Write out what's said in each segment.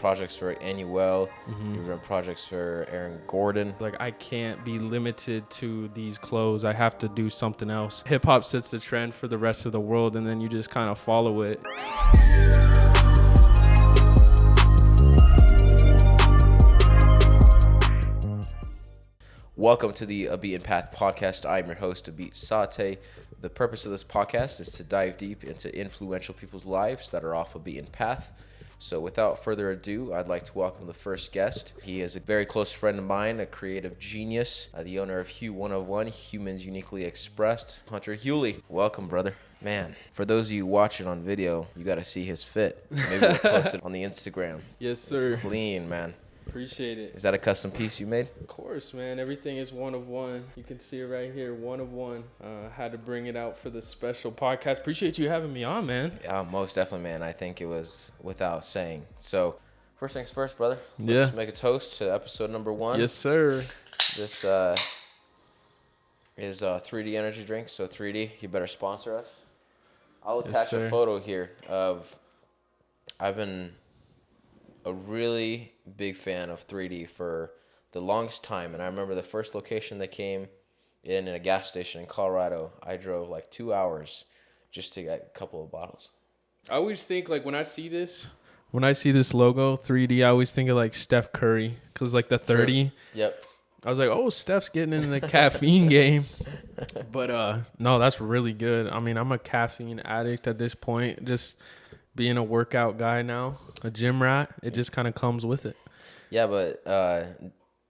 projects for Hunter Huelle. You've done projects for Aaron Gordon. Like, I can't be limited to these clothes. I have to do something else. Hip hop sets the trend for the rest of the world, and then you just kind of follow it. Welcome to the Abheet Path podcast. I'm your host, Abheet Sathe. The purpose of this podcast is to dive deep into influential people's lives that are off a beaten path. So without further ado, I'd like to welcome the first guest. He is a very close friend of mine, a creative genius, the owner of Hue 101, Humans Uniquely Expressed, Hunter Huelle. Welcome, brother. Man, for those of you watching on video, you got to see his fit. Maybe we'll post it on the Instagram. Yes, sir. It's clean, man. Appreciate it. Is that a custom piece you made? Of course, man. Everything is one of one. You can see it right here, one of one. Had to bring it out for the special podcast. Appreciate you having me on, man. Yeah, most definitely, man. I think it was without saying. So, first things first, brother. Let's make a toast to episode number 1. Yes, sir. This is 3D energy drink. So 3D, you better sponsor us. I'll attach a photo here of. I've been a really big fan of 3D for the longest time, and I remember the first location they came in a gas station in Colorado. I drove like 2 hours just to get a couple of bottles. I always think, like, when I see this logo 3D, I always think of like Steph Curry, because like the 30. Sure. Yep. I was like, oh, Steph's getting in the caffeine game. But no, that's really good. I mean, I'm a caffeine addict at this point. Just being a workout guy now, a gym rat, it just kind of comes with it. Yeah, but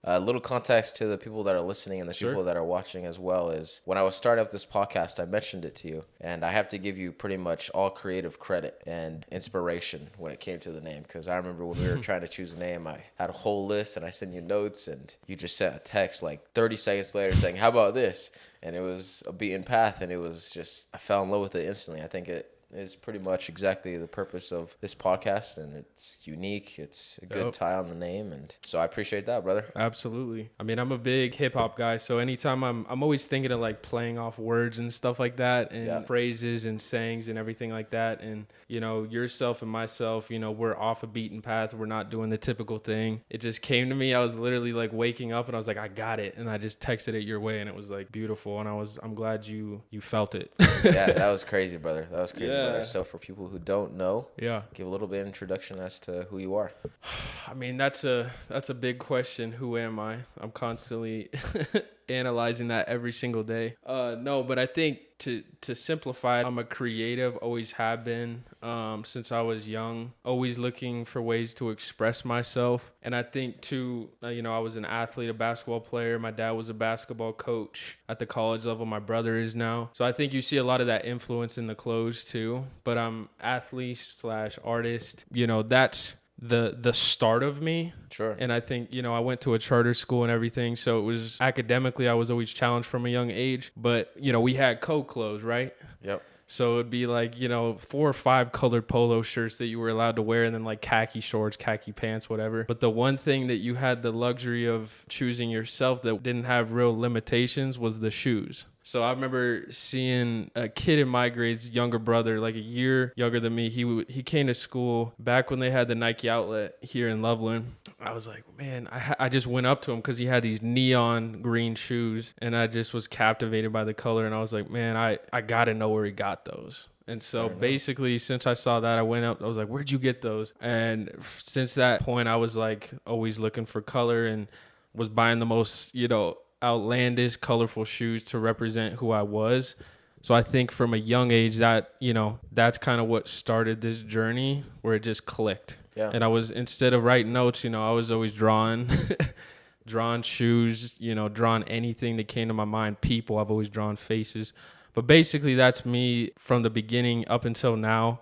a little context to the people that are listening and the people that are watching as well is when I was starting up this podcast, I mentioned it to you, and I have to give you pretty much all creative credit and inspiration when it came to the name, because I remember when we were trying to choose a name, I had a whole list and I sent you notes, and you just sent a text like 30 seconds later saying, how about this? And it was a beaten path, and it was just, I fell in love with it instantly. I think it is pretty much exactly the purpose of this podcast, and it's unique. It's a good tie on the name, and so I appreciate that, brother. Absolutely. I mean, I'm a big hip hop guy, so anytime I'm always thinking of like playing off words and stuff like that, and phrases and sayings and everything like that. And you know, yourself and myself, you know, we're off a beaten path. We're not doing the typical thing. It just came to me. I was literally like waking up, and I was like, I got it, and I just texted it your way, and it was like beautiful, and I'm glad you felt it. Yeah, that was crazy, brother. That was crazy. Yeah. So for people who don't know, give a little bit of introduction as to who you are. I mean, that's a big question. Who am I? I'm constantly analyzing that every single day. No, but I think to simplify it, I'm a creative, always have been since I was young, always looking for ways to express myself. And I think too, you know, I was an athlete, a basketball player. My dad was a basketball coach at the college level. My brother is now. So I think you see a lot of that influence in the clothes too. But I'm athlete/artist. You know, that's the start of me. Sure. And I think, you know, I went to a charter school and everything, so it was academically I was always challenged from a young age. But, you know, we had co-clothes, right? Yep. So it'd be like, you know, 4 or 5 colored polo shirts that you were allowed to wear, and then like khaki shorts, khaki pants, whatever. But the one thing that you had the luxury of choosing yourself that didn't have real limitations was the shoes. So I remember seeing a kid in my grades, younger brother, like a year younger than me. He came to school back when they had the Nike outlet here in Loveland. I was like, man, I just went up to him because he had these neon green shoes, and I just was captivated by the color. And I was like, man, I got to know where he got those. And so basically, since I saw that, I went up. I was like, where'd you get those? And since that point, I was like always looking for color and was buying the most, you know, outlandish, colorful shoes to represent who I was. So I think from a young age that, you know, that's kind of what started this journey where it just clicked. Yeah. And I was, instead of writing notes, you know, I was always drawing shoes, you know, drawing anything that came to my mind. People, I've always drawn faces. But basically that's me from the beginning up until now,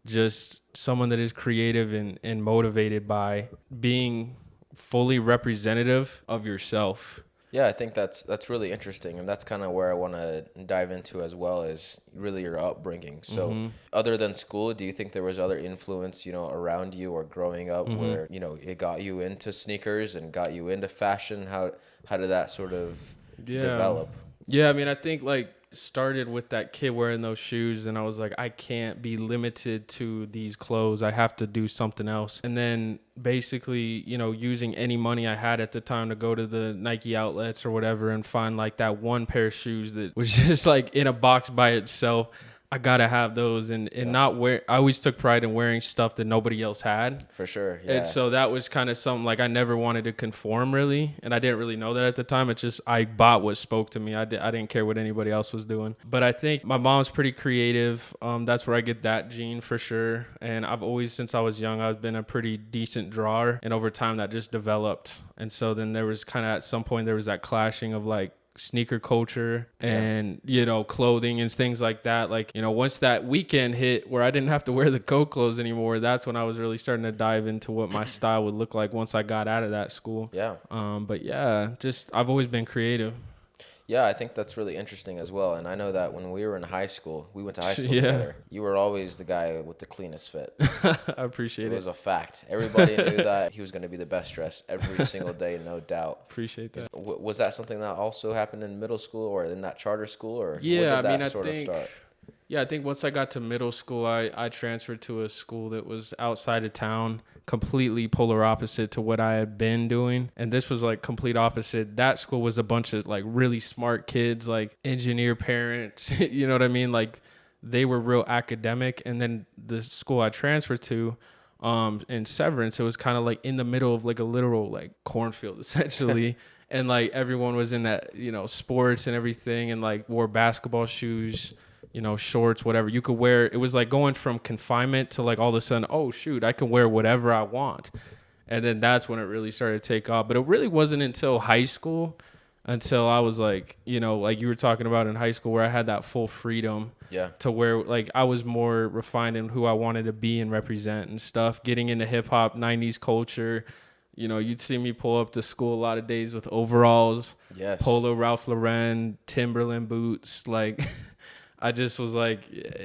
just someone that is creative and motivated by being fully representative of yourself. Yeah, I think that's really interesting, and that's kind of where I want to dive into as well, is really your upbringing. So other than school, do you think there was other influence, you know, around you or growing up where, you know, it got you into sneakers and got you into fashion? How did that sort of develop? Yeah, I mean, I think like started with that kid wearing those shoes, and I was like, I can't be limited to these clothes. I have to do something else. And then basically, you know, using any money I had at the time to go to the Nike outlets or whatever and find like that one pair of shoes that was just like in a box by itself. I gotta have those, and not wear. I always took pride in wearing stuff that nobody else had. For sure, yeah. And so that was kind of something like I never wanted to conform really, and I didn't really know that at the time. It's just I bought what spoke to me. I didn't care what anybody else was doing. But I think my mom's pretty creative. That's where I get that gene for sure. And I've always, since I was young, I've been a pretty decent drawer, and over time that just developed. And so then there was kind of at some point there was that clashing of like sneaker culture and you know, clothing and things like that. Like, you know, once that weekend hit where I didn't have to wear the coat clothes anymore, that's when I was really starting to dive into what my style would look like once I got out of that school. But yeah, just I've always been creative. Yeah, I think that's really interesting as well. And I know that when we were in high school, we went to high school together. You were always the guy with the cleanest fit. I appreciate it. It was a fact. Everybody knew that he was going to be the best dressed every single day, no doubt. Appreciate that. Was that something that also happened in middle school or in that charter school? Or yeah, where did that I sort of start? Yeah, I think once I got to middle school, I transferred to a school that was outside of town, completely polar opposite to what I had been doing. And this was like complete opposite. That school was a bunch of like really smart kids, like engineer parents, you know what I mean? Like they were real academic. And then the school I transferred to in Severance, it was kind of like in the middle of like a literal like cornfield essentially. And like everyone was in that, you know, sports and everything, and like wore basketball shoes, you know, shorts, whatever. You could wear, it was like going from confinement to like all of a sudden, oh shoot, I can wear whatever I want. And then that's when it really started to take off. But it really wasn't until high school, until I was like, you know, like you were talking about in high school, where I had that full freedom to where like I was more refined in who I wanted to be and represent and stuff, getting into hip hop, 90s culture. You know, you'd see me pull up to school a lot of days with overalls, Polo Ralph Lauren, Timberland boots, like I just was like,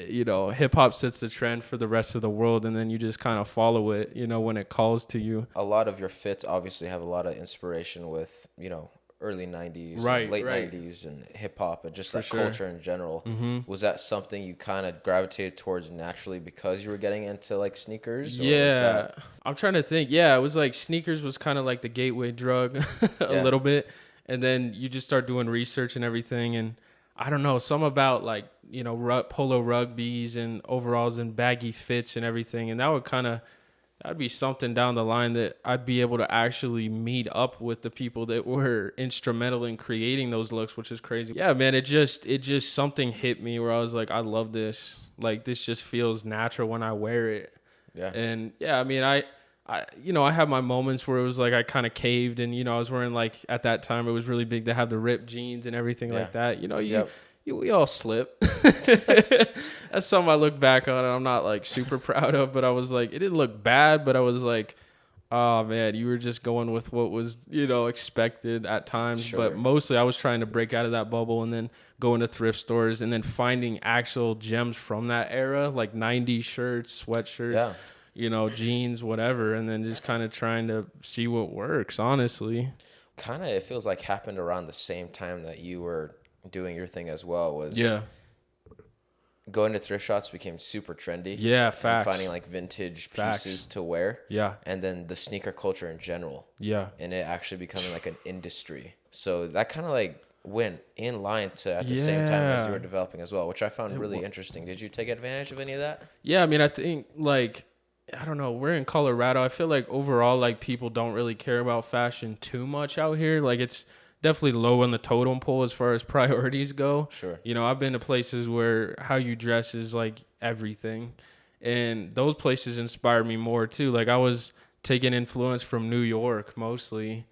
you know, hip hop sets the trend for the rest of the world, and then you just kind of follow it, you know, when it calls to you. A lot of your fits obviously have a lot of inspiration with, you know, early 90s, late 90s and hip hop and just culture in general. Was that something you kind of gravitated towards naturally because you were getting into like sneakers? Yeah, I'm trying to think. Yeah, it was like sneakers was kind of like the gateway drug a little bit. And then you just start doing research and everything, and I don't know, some about like, you know, polo rugbies and overalls and baggy fits and everything. And that'd be something down the line that I'd be able to actually meet up with the people that were instrumental in creating those looks, which is crazy. Yeah, man, it just something hit me where I was like, I love this. Like, this just feels natural when I wear it. Yeah. And yeah, I mean, I you know, I have my moments where it was like I kind of caved, and, you know, I was wearing, like, at that time it was really big to have the ripped jeans and everything like that. You know, we all slip. That's something I look back on and I'm not like super proud of, but I was like, it didn't look bad, but I was like, oh man, you were just going with what was, you know, expected at times. Sure. But mostly I was trying to break out of that bubble and then go into thrift stores and then finding actual gems from that era, like 90s shirts, sweatshirts, you know, jeans, whatever. And then just kind of trying to see what works, honestly. Kind of, it feels like happened around the same time that you were doing your thing as well. Was going to thrift shops became super trendy. Yeah, facts. And finding like vintage pieces to wear. Yeah. And then the sneaker culture in general. Yeah. And it actually becoming like an industry. So that kind of like went in line to at the same time as you were developing as well, which I found really interesting. Did you take advantage of any of that? Yeah, I mean, I think like, I don't know, we're in Colorado. I feel like overall, like, people don't really care about fashion too much out here. Like, it's definitely low on the totem pole as far as priorities go. Sure. You know, I've been to places where how you dress is like everything. And those places inspire me more too. Like, I was taking influence from New York mostly.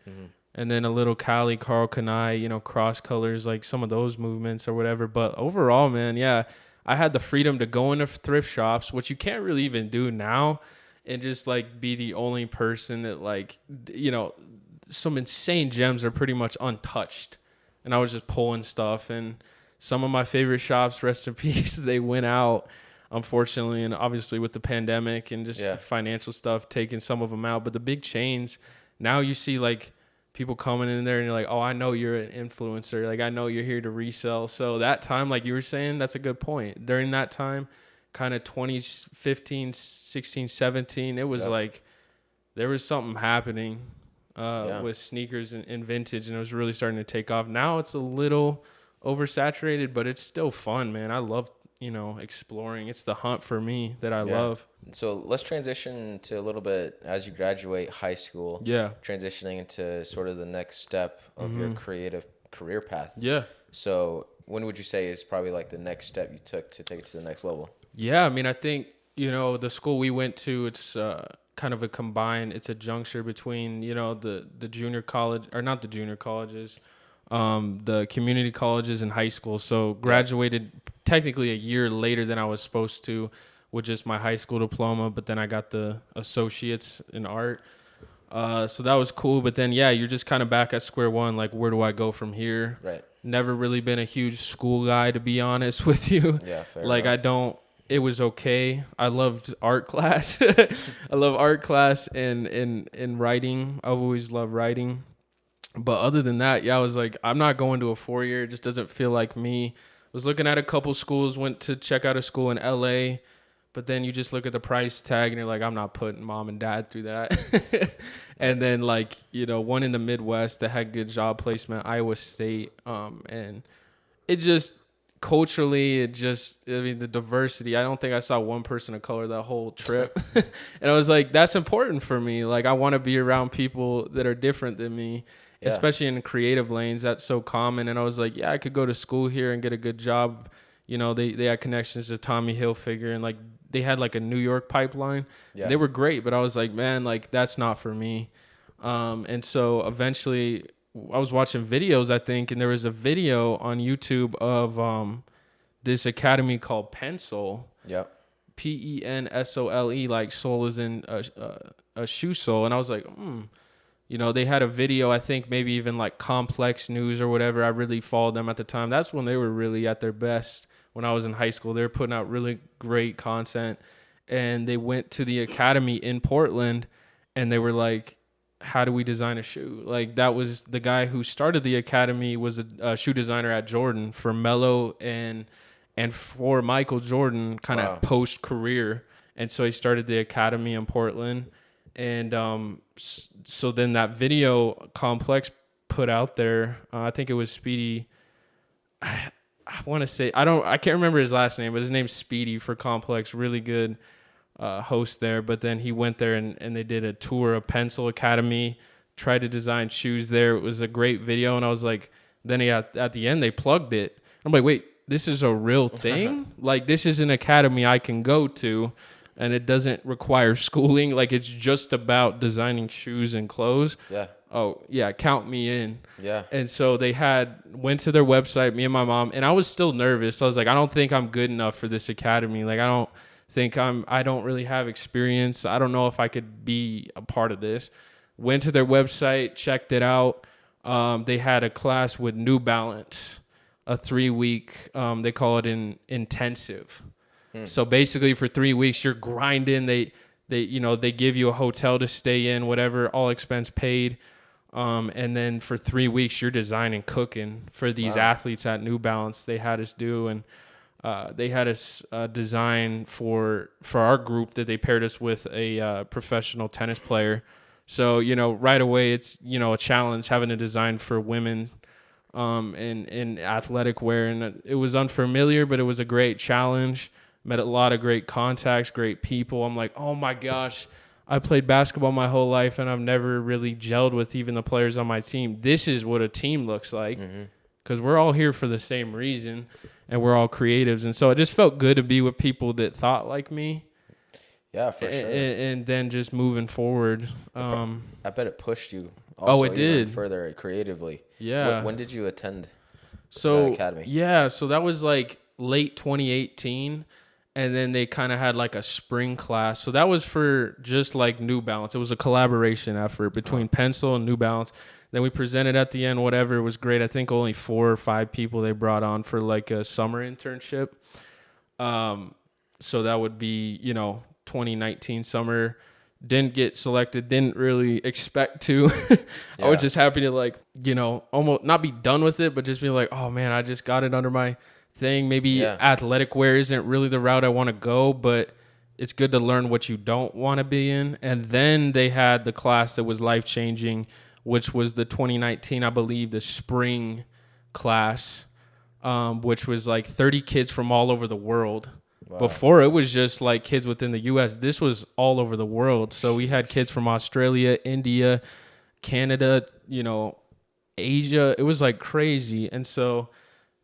And then a little Cali, Carl Kanai, you know, cross colors, like some of those movements or whatever. But overall, man, yeah, I had the freedom to go into thrift shops, which you can't really even do now, and just like be the only person that, like, you know, some insane gems are pretty much untouched. And I was just pulling stuff, and some of my favorite shops, rest in peace, they went out, unfortunately, and obviously with the pandemic and just the financial stuff taking some of them out. But the big chains, now you see like people coming in there and you're like, oh, I know you're an influencer. Like, I know you're here to resell. So that time, like you were saying, that's a good point. During that time, kind of 2015, 16, 17, it was like there was something happening with sneakers and vintage, and it was really starting to take off. Now it's a little oversaturated, but it's still fun, man. I love, exploring. It's the hunt for me that I love. So let's transition to a little bit as you graduate high school. Yeah. Transitioning into sort of the next step of your creative career path. Yeah. So when would you say is probably like the next step you took to take it to the next level? Yeah, I mean, I think, the school we went to, it's kind of it's a juncture between, the junior college, or not the junior colleges, the community colleges and high school. So graduated technically a year later than I was supposed to with just my high school diploma, but then I got the associates in art. So that was cool. But then, you're just kind of back at square one. Like, where do I go from here? Right. Never really been a huge school guy, to be honest with you. Yeah, fair like enough. It was okay. I loved art class. I love art class and writing. I've always loved writing. But other than that, I was like, I'm not going to a 4-year. It just doesn't feel like me. Was looking at a couple schools, went to check out a school in LA, but then you just look at the price tag and you're like, I'm not putting mom and dad through that. And then one in the Midwest that had good job placement, Iowa State. And it just culturally, the diversity, I don't think I saw one person of color that whole trip. And I was like, that's important for me. Like, I want to be around people that are different than me. Yeah. Especially in creative lanes, that's so common. And I was like, I could go to school here and get a good job. They had connections to Tommy Hilfiger, and like they had like a New York pipeline. Yeah. They were great, but I was like, man, like that's not for me. And so eventually I was watching videos, I think, and there was a video on YouTube of this academy called Pencil. Yeah. Pensole, like sole is in a shoe sole. And I was like, they had a video, I think maybe even like Complex News or whatever. I really followed them at the time. That's when they were really at their best when I was in high school. They were putting out really great content. And they went to the academy in Portland and they were like, how do we design a shoe? Like, that was the guy who started the academy, was a shoe designer at Jordan for Melo and for Michael Jordan kind of post-career. And so he started the academy in Portland. And so then that video Complex put out there, I think it was Speedy. I want to say, I can't remember his last name, but his name's Speedy for Complex. Really good host there. But then he went there and they did a tour of Pencil Academy, tried to design shoes there. It was a great video. And I was like, then at the end, they plugged it. I'm like, wait, this is a real thing? Like, this is an academy I can go to. And it doesn't require schooling. Like, it's just about designing shoes and clothes. Yeah. Oh, yeah, count me in. Yeah. And so they went to their website, me and my mom, and I was still nervous. I was like, I don't think I'm good enough for this academy. Like, I don't really have experience. I don't know if I could be a part of this. Went to their website, checked it out. They had a class with New Balance, a 3-week, they call it an intensive. So basically for 3 weeks, you're grinding. They give you a hotel to stay in, whatever, all expense paid. And then for 3 weeks, you're designing, cooking for these athletes at New Balance. They had us do, and they had us design for our group that they paired us with a professional tennis player. So, right away, it's, a challenge having to design for women in athletic wear. And it was unfamiliar, but it was a great challenge. Met a lot of great contacts, great people. I'm like, oh my gosh, I played basketball my whole life and I've never really gelled with even the players on my team. This is what a team looks like, because we're all here for the same reason and we're all creatives. And so it just felt good to be with people that thought like me. Yeah, for sure. And then just moving forward. I bet it pushed you also it did. Even further creatively. Yeah. When did you attend the academy? Yeah, so that was like late 2018. And then they kind of had like a spring class. So that was for just like New Balance. It was a collaboration effort between Pencil and New Balance. Then we presented at the end, whatever. It was great. I think only 4 or 5 people they brought on for like a summer internship. So that would be, 2019 summer. Didn't get selected, didn't really expect to. I was just happy to like, almost not be done with it, but just be like, oh man, I just got it under my thing. Maybe athletic wear isn't really the route I want to go, but it's good to learn what you don't want to be in. And then they had the class that was life-changing, which was the 2019, I believe, the spring class, which was like 30 kids from all over the world. Wow. Before, it was just like kids within the U.S. This was all over the world. So we had kids from Australia, India, Canada, Asia. It was like crazy. And so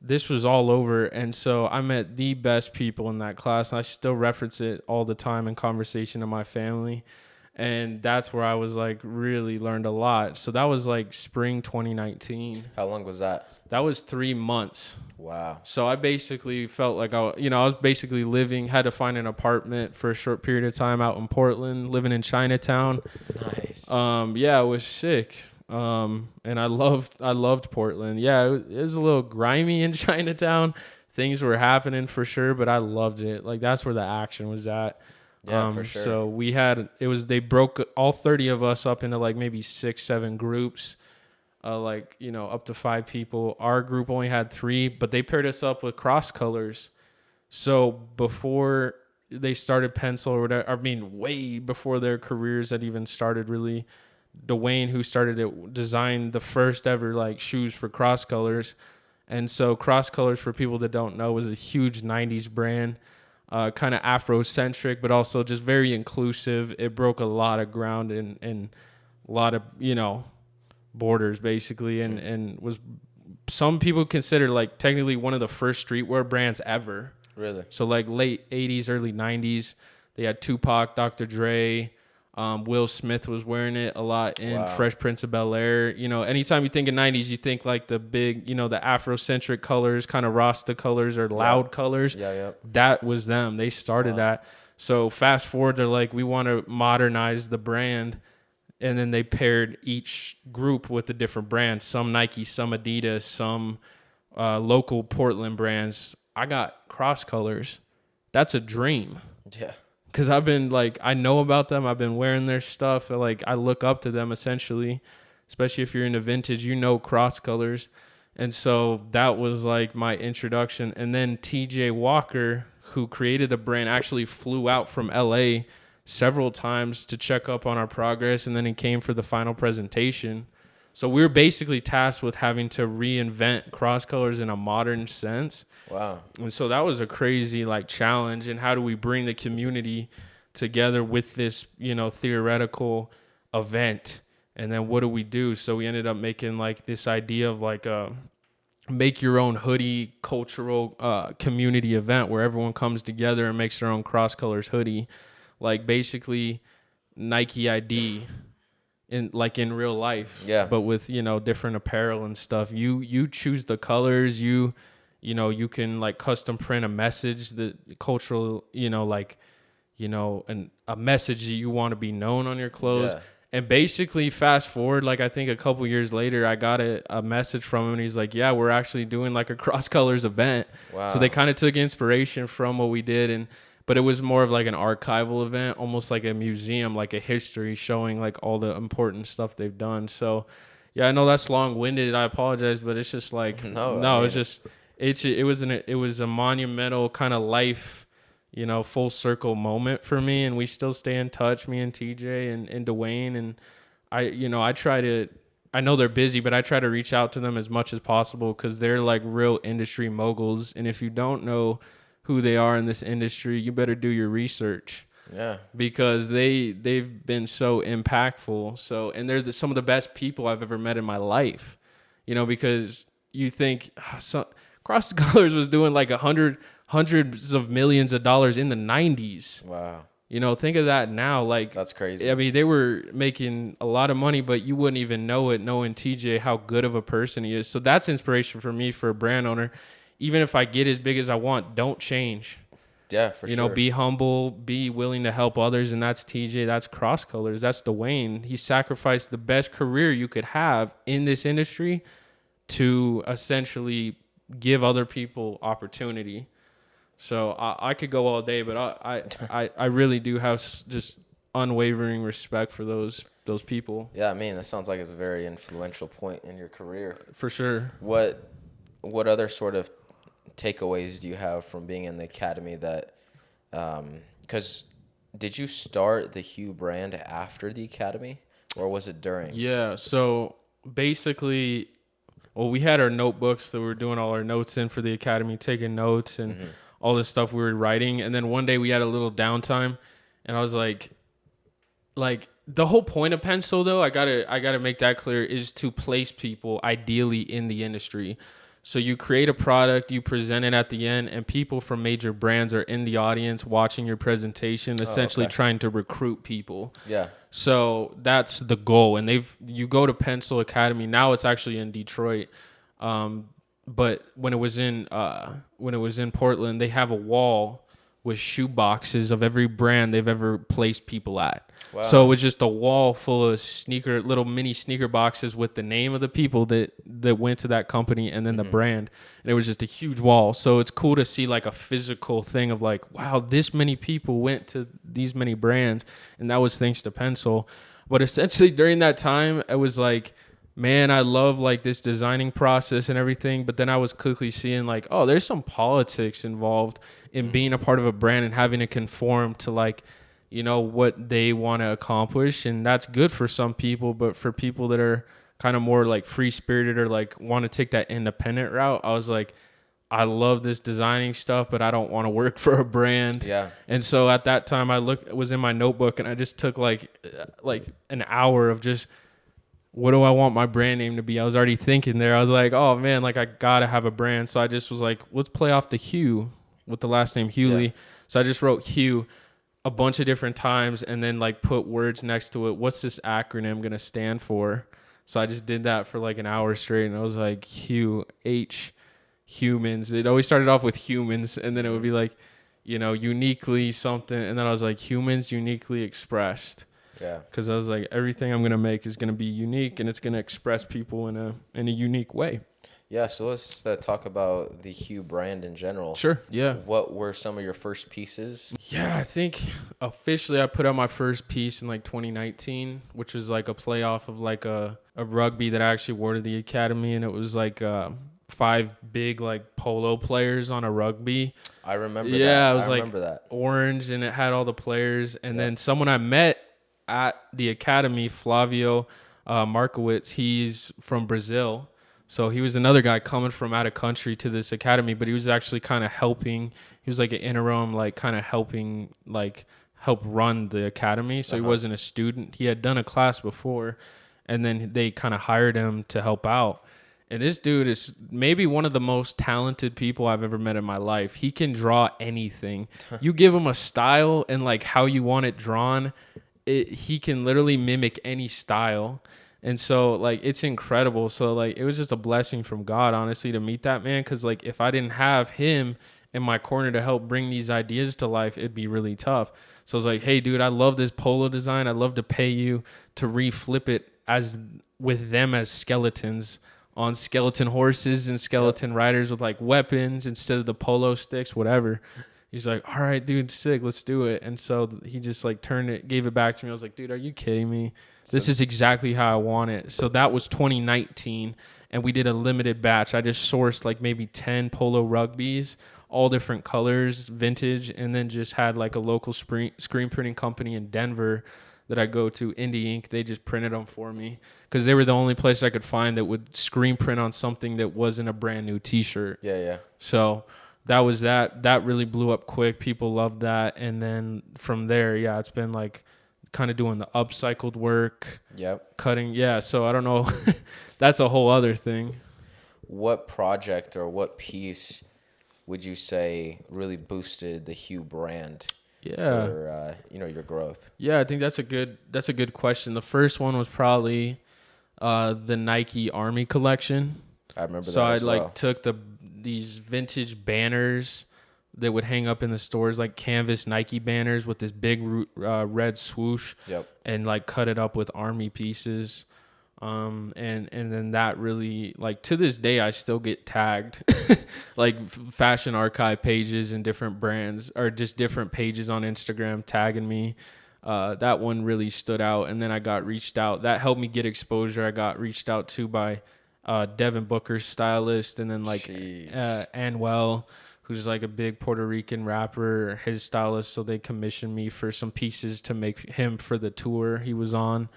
this was all over. And so I met the best people in that class. And I still reference it all the time in conversation to my family. And that's where I was like really learned a lot. So that was like spring 2019. How long was that? That was 3 months. Wow. So I basically felt like I was basically had to find an apartment for a short period of time out in Portland, living in Chinatown. Nice. Yeah, it was sick. And I loved Portland. Yeah, it was a little grimy in Chinatown. Things were happening for sure, but I loved it. Like that's where the action was at. Yeah, for sure. So they broke all 30 of us up into like maybe 6-7 groups, up to 5 people. Our group only had 3, but they paired us up with cross colors. So before they started pencil or whatever, way before their careers had even started really, Dwayne, who started it, designed the first ever like shoes for cross colors. And so cross colors, for people that don't know, was a huge 90s brand. Kind of Afrocentric, but also just very inclusive. It broke a lot of ground and a lot of, borders basically. And was, some people consider like technically one of the first streetwear brands ever. Really? So like late 80s, early 90s, they had Tupac, Dr. Dre, Will Smith was wearing it a lot in Fresh Prince of Bel-Air. Anytime you think of 90s, you think like the big, the Afrocentric colors, kind of Rasta colors or loud colors. Yeah. That was them. They started that. So fast forward, they're like, we want to modernize the brand. And then they paired each group with a different brand. Some Nike, some Adidas, some local Portland brands. I got cross colors. That's a dream. Yeah. Because I've been like, I know about them. I've been wearing their stuff. Like, I look up to them essentially, especially if you're into vintage, cross colors. And so that was like my introduction. And then TJ Walker, who created the brand, actually flew out from LA several times to check up on our progress. And then he came for the final presentation. So we were basically tasked with having to reinvent cross colors in a modern sense. Wow. And so that was a crazy like challenge. And how do we bring the community together with this, theoretical event? And then what do we do? So we ended up making like this idea of like a make your own hoodie cultural community event where everyone comes together and makes their own cross colors hoodie. Like basically Nike ID in real life, but with different apparel and stuff. You choose the colors. You can like custom print a message, the cultural, and a message that you want to be known on your clothes. And basically fast forward, like I think a couple years later, I got a message from him and he's like, yeah, we're actually doing like a cross colors event. Wow. So they kind of took inspiration from what we did. But it was more of like an archival event, almost like a museum, like a history showing like all the important stuff they've done. So yeah, I know that's long-winded. I apologize, but it's just like, it was a monumental kind of life, full circle moment for me. And we still stay in touch, me and TJ and Dwayne. And I know they're busy, but I try to reach out to them as much as possible because they're like real industry moguls. And if you don't know who they are in this industry, you better do your research. Yeah. Because they've been so impactful. So, and they're some of the best people I've ever met in my life. Because you think Cross the Colors was doing like hundreds of millions of dollars in the 90s. Wow. Think of that now. Like, that's crazy. I mean, they were making a lot of money, but you wouldn't even know it knowing TJ, how good of a person he is. So that's inspiration for me for a brand owner. Even if I get as big as I want, don't change. Yeah, for sure. Be humble, be willing to help others. And that's TJ, that's Cross Colors, that's Dwayne. He sacrificed the best career you could have in this industry to essentially give other people opportunity. So I could go all day, but I really do have just unwavering respect for those people. Yeah, I mean, that sounds like it's a very influential point in your career. For sure. What other sort of takeaways do you have from being in the academy that, because did you start the Hue brand after the academy or was it during? Yeah. So basically, well, we had our notebooks that we were doing all our notes in for the academy, taking notes and all this stuff we were writing. And then one day we had a little downtime and I was like the whole point of Pencil though, I gotta make that clear, is to place people ideally in the industry. So you create a product, you present it at the end, and people from major brands are in the audience watching your presentation, essentially trying to recruit people. Yeah. So that's the goal. And you go to Pencil Academy. Now it's actually in Detroit. But when it was in Portland, they have a wall with shoe boxes of every brand they've ever placed people at. Wow. So it was just a wall full of little mini sneaker boxes with the name of the people that went to that company and then the brand. And it was just a huge wall. So it's cool to see like a physical thing of like, wow, this many people went to these many brands. And that was thanks to Pencil. But essentially during that time, it was like, man, I love like this designing process and everything. But then I was quickly seeing like, oh, there's some politics involved in being a part of a brand and having to conform to like, you know, what they want to accomplish. And that's good for some people, but for people that are kind of more like free spirited or like want to take that independent route, I was like, I love this designing stuff, but I don't want to work for a brand. Yeah. And so at that time was in my notebook and I just took like an hour of just, what do I want my brand name to be? I was already thinking there. I was like, oh man, like I gotta have a brand. So I just was like, let's play off the Hue with the last name Huey. Yeah. So I just wrote Hue a bunch of different times and then like put words next to it. What's this acronym gonna stand for? So I just did that for like an hour straight and I was like, Hue, humans. It always started off with humans and then it would be like, you know, uniquely something. And then I was like, humans uniquely expressed. Yeah. Because I was like, everything I'm going to make is going to be unique and it's going to express people in a unique way. Yeah, so let's talk about the Hue brand in general. Sure, yeah. What were some of your first pieces? Yeah, I think officially I put out my first piece in like 2019, which was like a playoff of like a rugby that I actually wore to the academy. And it was like 5 big like polo players on a rugby. I remember that. Yeah, it was like orange and it had all the players. And then someone I met at the academy, Flavio Markowitz, he's from Brazil. So he was another guy coming from out of country to this academy, but he was actually kind of helping. He was like an interim, like kind of helping, like help run the academy. So he wasn't a student. He had done a class before, and then they kind of hired him to help out. And this dude is maybe one of the most talented people I've ever met in my life. He can draw anything. You give him a style and like how you want it drawn, he can literally mimic any style. And so like it's incredible. So like it was just a blessing from God, honestly, to meet that man, because like if I didn't have him in my corner to help bring these ideas to life, it'd be really tough. So I was like, hey dude, I love this polo design. I'd love to pay you to reflip it as with them as skeletons on skeleton horses and skeleton riders with like weapons instead of the polo sticks, whatever. He's like, all right, dude, sick, let's do it. And so he just like gave it back to me. I was like, dude, are you kidding me? This is exactly how I want it. So that was 2019, and we did a limited batch. I just sourced like maybe 10 polo rugbies, all different colors, vintage, and then just had like a local screen printing company in Denver that I go to, Indie Ink. They just printed them for me because they were the only place I could find that would screen print on something that wasn't a brand new T-shirt. Yeah, yeah. So that was that. That really blew up quick. People loved that. And then from there, yeah, it's been like kind of doing the upcycled work. Yep. Cutting. Yeah. So I don't know. That's a whole other thing. What project or what piece would you say really boosted the Hue brand? Yeah. For, your growth? Yeah, I think that's a good question. The first one was probably the Nike Army collection. I remember that. So I like took these vintage banners that would hang up in the stores, like canvas Nike banners with this big red swoosh. Yep. And like cut it up with Army pieces. And then that really, like, to this day, I still get tagged like Fashion Archive pages and different brands or just different pages on Instagram tagging me. That one really stood out. And then I got reached out. That helped me get exposure. I got reached out to by Devin Booker's stylist, and then like Anuel, who's like a big Puerto Rican rapper, his stylist. So they commissioned me for some pieces to make him for the tour he was on.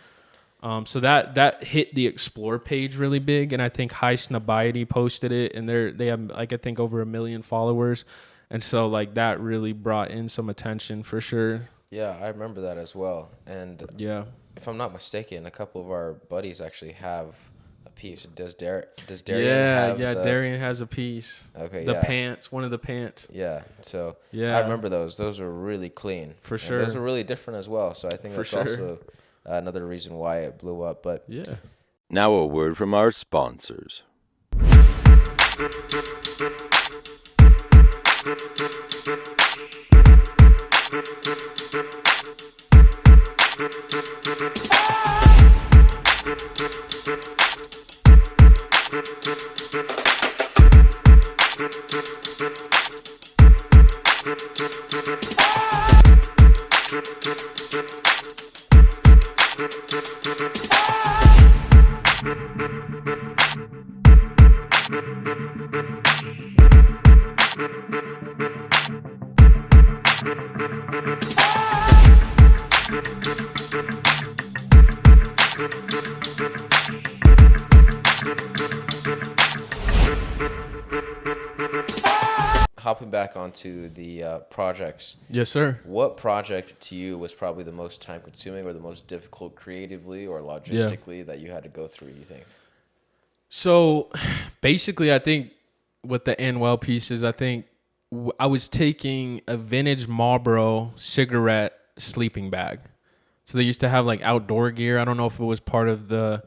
So that hit the Explore page really big, and I think High Snobiety posted it, and they have like I think over 1 million followers, and so like that really brought in some attention for sure. Yeah, I remember that as well. And yeah, if I'm not mistaken, a couple of our buddies actually have a piece. Does Darian have Darian has a piece. Okay, the pants, one of the pants. Yeah, so yeah, I remember those. Those were really clean. For sure. And those are really different as well. So I think that's also another reason why it blew up. But yeah. Now a word from our sponsors. Hopping back onto the projects. Yes, sir. What project to you was probably the most time consuming or the most difficult creatively or logistically that you had to go through, you think? So basically, I think with the Anuel pieces, I think I was taking a vintage Marlboro cigarette sleeping bag. So they used to have like outdoor gear. I don't know if it was part of the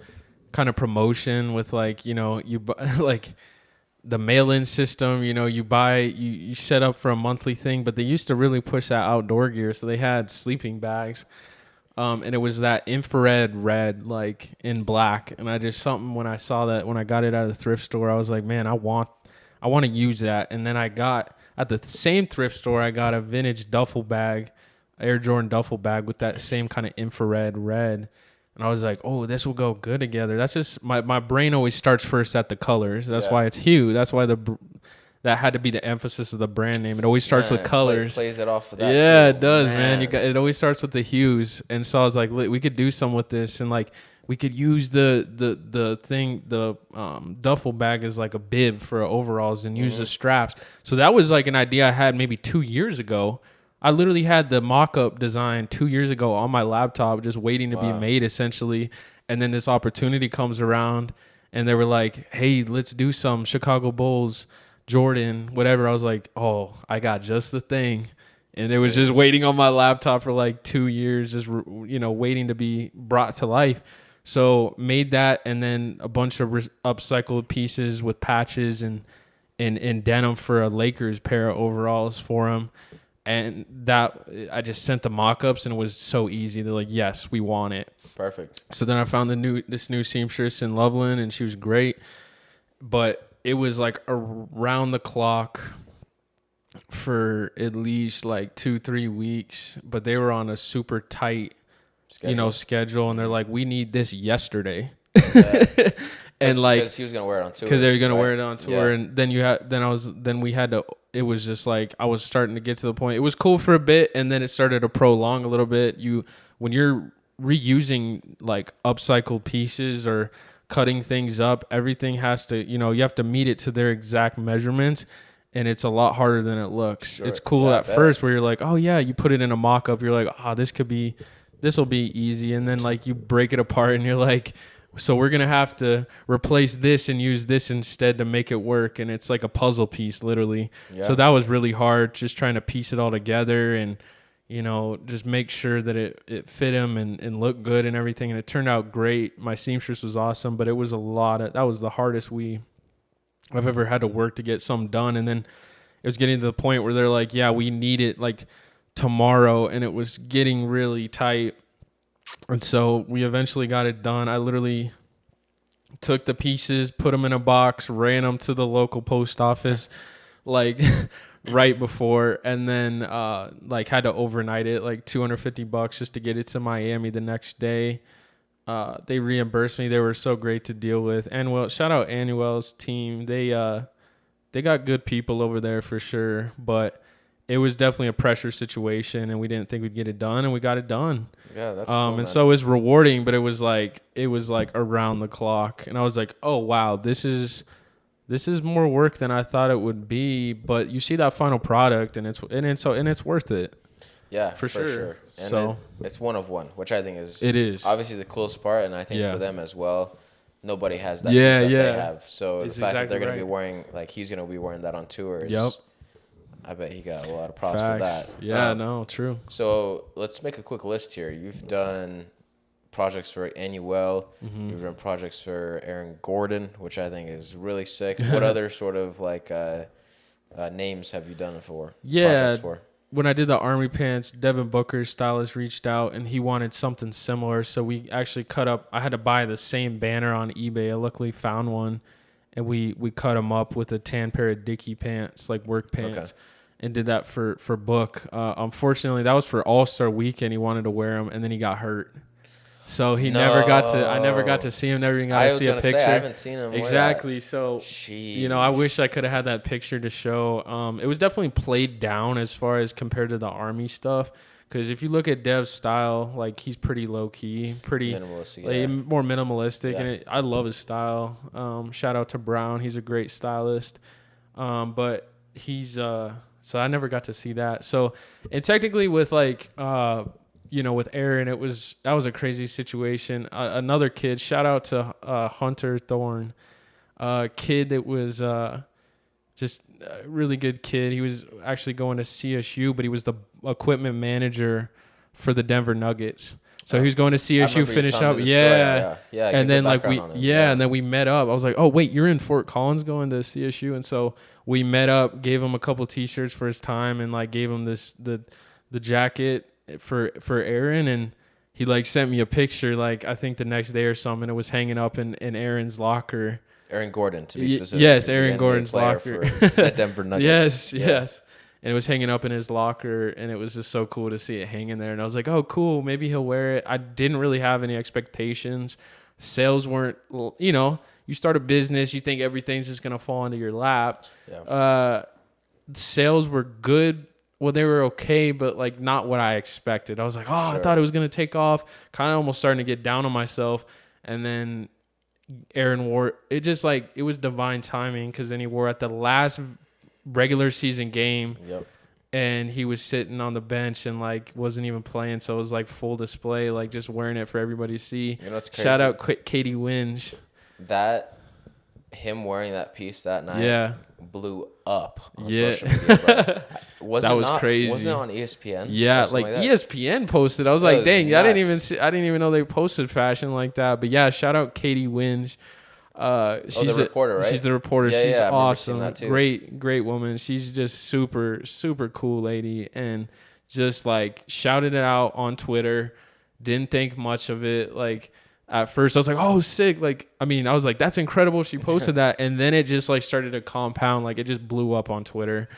kind of promotion with like, you know, you like the mail-in system, you know, you set up for a monthly thing, but they used to really push that outdoor gear. So they had sleeping bags. And it was that infrared red, like in black. And I just when I saw that, when I got it out of the thrift store, I was like, man, I want to use that. And then I got at the same thrift store, I got a vintage duffel bag, Air Jordan duffel bag with that same kind of infrared red. And I was like, oh, this will go good together. That's just my brain always starts first at the colors. That's why it's hue. That's why that had to be the emphasis of the brand name. It always starts with colors. Plays it off of that. Yeah, too. It does, man. It always starts with the hues. And so I was like, we could do some with this, and like we could use the duffel bag as like a bib for overalls and use the straps. So that was like an idea I had maybe 2 years ago. I literally had the mock-up design 2 years ago on my laptop, just waiting to be made essentially. And then this opportunity comes around, and they were like, hey, let's do some Chicago Bulls, Jordan, whatever. I was like, oh, I got just the thing. And it was just waiting on my laptop for like 2 years, just, you know, waiting to be brought to life. So made that, and then a bunch of upcycled pieces with patches and denim for a Lakers pair of overalls for him. And that I just sent the mock-ups, and it was so easy. They're like, yes, we want it. Perfect. So then I found this new seamstress in Loveland, and she was great. But it was like around the clock for at least like 2-3 weeks. But they were on a super tight schedule, and they're like, we need this yesterday. Yeah. And like, because he was gonna wear it on tour. Because they were gonna wear it on tour, and then we had to. It was just like I was starting to get to the point. It was cool for a bit, and then it started to prolong a little bit. When you're reusing like upcycled pieces or cutting things up, everything has to, you have to meet it to their exact measurements, and it's a lot harder than it looks. Sure. It's cool at first where you're like, oh yeah, you put it in a mock-up, you're like, this will be easy, and then like you break it apart, and you're like, so we're going to have to replace this and use this instead to make it work. And it's like a puzzle piece, literally. Yeah. So that was really hard, just trying to piece it all together and, just make sure that it fit him and looked good and everything. And it turned out great. My seamstress was awesome, but it was that was the hardest I've ever had to work to get something done. And then it was getting to the point where they're like, yeah, we need it like tomorrow. And it was getting really tight. And so we eventually got it done. I literally took the pieces, put them in a box, ran them to the local post office, like right before, and then like had to overnight it, like $250 just to get it to Miami the next day. They reimbursed me. They were so great to deal with. And shout out Anuel's team. They got good people over there for sure, but it was definitely a pressure situation, and we didn't think we'd get it done, and we got it done. Yeah, that's cool, man. And so it was rewarding, but it was like around the clock, and I was like, oh wow, this is more work than I thought it would be. But you see that final product, and it's worth it. Yeah, for sure. And so it's one of one, which I think is obviously the coolest part, and I think for them as well. Nobody has that piece that they have. So the fact that they're going to be wearing, like he's going to be wearing that on tour. I bet he got a lot of props for that. Yeah, no, true. So let's make a quick list here. You've done projects for Hunter Huelle. You've done projects for Aaron Gordon, which I think is really sick. What other sort of like names have you done it for? Projects for? When I did the Army Pants, Devin Booker's stylist reached out and he wanted something similar. So we actually cut up. I had to buy the same banner on eBay. I luckily found one, and we cut them up with a tan pair of Dickie pants, like work pants, and did that for Book. Unfortunately, that was for All-Star Weekend. He wanted to wear them, and then he got hurt. So I never got to see him. Never even got to see a picture. I haven't seen him. Exactly. So, I wish I could have had that picture to show. It was definitely played down as far as compared to the Army stuff. Because if you look at Dev's style, like he's pretty low key, pretty minimalistic, more minimalistic, and I love his style. Shout out to Brown, he's a great stylist. But he's so I never got to see that. So, and technically with like with Aaron, that was a crazy situation. Another kid, shout out to Hunter Thorne, kid that was just a really good kid. He was actually going to CSU, but he was the equipment manager for the Denver Nuggets. So he was going to CSU, finish up. Yeah. And then and then we met up. I was like, oh wait, you're in Fort Collins going to CSU, and so we met up, gave him a couple T-shirts for his time, and like gave him the jacket for Aaron, and he like sent me a picture like I think the next day or something. It was hanging up in Aaron's locker. Aaron Gordon, to be specific. Yes, Aaron Gordon's locker. For the Denver Nuggets. Yes. And it was hanging up in his locker, and it was just so cool to see it hanging there. And I was like, oh, cool. Maybe he'll wear it. I didn't really have any expectations. Sales weren't, you start a business, you think everything's just going to fall into your lap. Yeah. Sales were good. Well, they were okay, but like not what I expected. I was like, I thought it was going to take off. Kind of almost starting to get down on myself. And then Aaron wore it, just like it was divine timing, because then he wore at the last regular season game. Yep. And he was sitting on the bench and like wasn't even playing, so it was like full display, like just wearing it for everybody to see. What's crazy? Shout out Katie Winge. That him wearing that piece that night blew up on social media, bro. That was crazy. Wasn't it on ESPN? Yeah, like ESPN posted. I was like, dang, nuts. I didn't even know they posted fashion like that. But yeah, shout out Katie Winge. She's the reporter, right? She's the reporter. Yeah, she's awesome. Great woman. She's just super, super cool lady, and just like shouted it out on Twitter. Didn't think much of it. Like at first I was like, oh, sick. Like, I was like, that's incredible. She posted that. And then it just like started to compound. Like it just blew up on Twitter.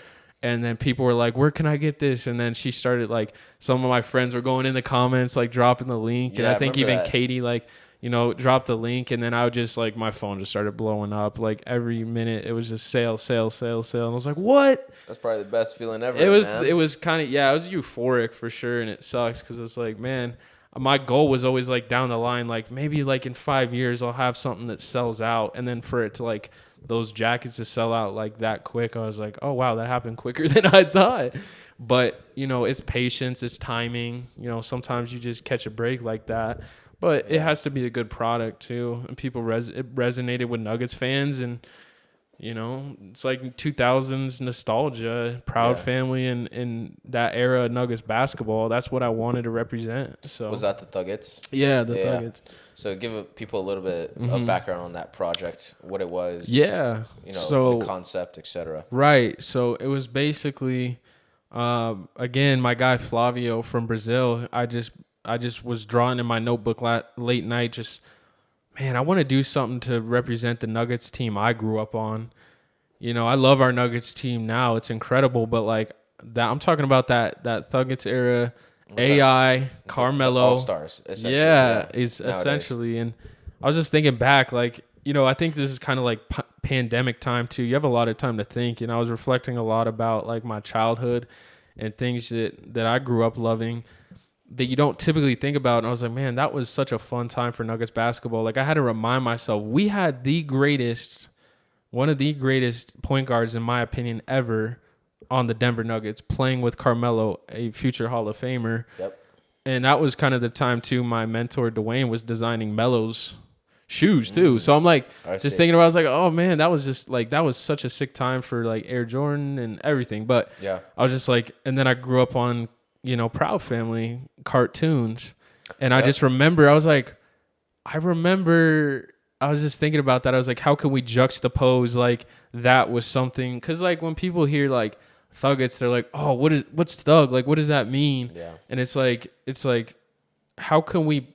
And then people were like, where can I get this? And then she started like, some of my friends were going in the comments, like dropping the link. And I think even Katie, like, dropped the link, and then I would just like, my phone just started blowing up. Like every minute it was just sale. And I was like, what? That's probably the best feeling ever. It was kind of, it was euphoric for sure. And it sucks because it's like, man, my goal was always like down the line, like maybe like in 5 years I'll have something that sells out. And then for it to like those jackets to sell out like that quick, I was like, oh wow, that happened quicker than I thought. But it's patience, it's timing. Sometimes you just catch a break like that. But it has to be a good product too, and people it resonated with Nuggets fans, and it's like 2000s nostalgia, proud family, and that era of Nuggets basketball. That's what I wanted to represent. So was that the Thuggets? Yeah, the Thuggets. So give people a little bit of background on that project, what it was. Yeah, the concept, etc. Right. So it was basically, again, my guy Flavio from Brazil. I just was drawing in my notebook late night, I want to do something to represent the Nuggets team I grew up on. You know, I love our Nuggets team now. It's incredible, but like that, I'm talking about that Thuggets era, AI, Carmelo, All stars. Yeah, is nowadays. essentially. And I was just thinking back, like, you know, I think this is kind of like pandemic time too. You have a lot of time to think, and I was reflecting a lot about like my childhood and things that I grew up loving that you don't typically think about. And I was like, man, that was such a fun time for Nuggets basketball. Like I had to remind myself, we had one of the greatest point guards, in my opinion, ever on the Denver Nuggets, playing with Carmelo, a future Hall of Famer. Yep. And that was kind of the time too. My mentor Dwayne was designing Melo's shoes too. So I'm like, just thinking about, I was like, oh man, that was just like, that was such a sick time for like Air Jordan and everything. But yeah, I was just like, and then I grew up on, you know, Proud Family cartoons. And I just remember, I was just thinking about that. I was like, how can we juxtapose like that was something? Because like when people hear like Thuggets, they're like, oh, what's thug? Like, what does that mean? Yeah. And it's like, how can we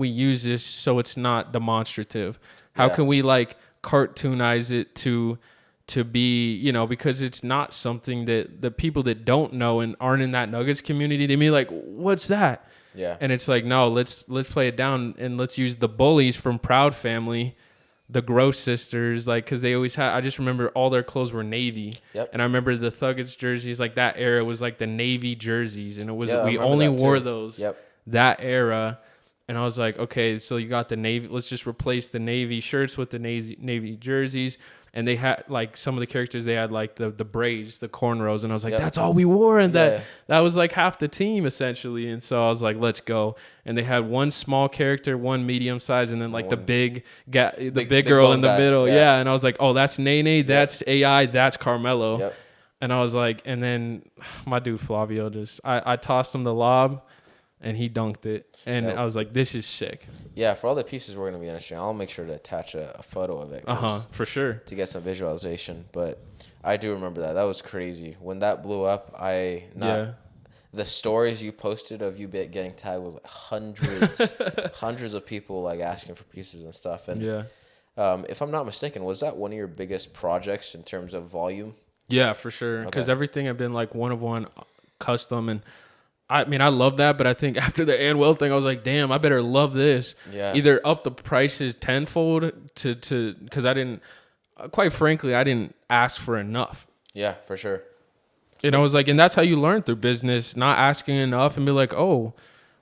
use this so it's not demonstrative? How can we like cartoonize it to be, you know, because it's not something that the people that don't know and aren't in that Nuggets community, they mean like, what's that? Yeah. And it's like, no, let's play it down and let's use the bullies from Proud Family, the Gross sisters, like, because they always had, I just remember all their clothes were navy. Yep. And I remember the Thuggets jerseys, like that era was like the navy jerseys. And it was, we I only remember that wore too. those Yep. that era. And I was like, okay, so you got the navy, let's just replace the navy shirts with the navy jerseys. And they had like some of the characters, they had like the braids, the cornrows. And I was like, that's all we wore. And that was like half the team essentially. And so I was like, let's go. And they had one small character, one medium size, and then like the big girl in the middle. Yeah. And I was like, oh, that's Nene, that's AI, that's Carmelo. Yep. And I was like, and then my dude Flavio I tossed him the lob and he dunked it. And I was like, this is sick. Yeah, for all the pieces we're going to be interesting, I'll make sure to attach a photo of it. For sure. To get some visualization. But I do remember that. That was crazy. When that blew up, the stories you posted of you getting tagged was like hundreds of people like asking for pieces and stuff. And if I'm not mistaken, was that one of your biggest projects in terms of volume? Yeah, for sure. Because everything had been like one of one custom. And I mean, I love that, but I think after the Anwell thing, I was like, damn, I better love this. Yeah. Either up the prices tenfold because I didn't, quite frankly, I didn't ask for enough. Yeah, for sure. And I was like, and that's how you learn through business, not asking enough and be like, oh,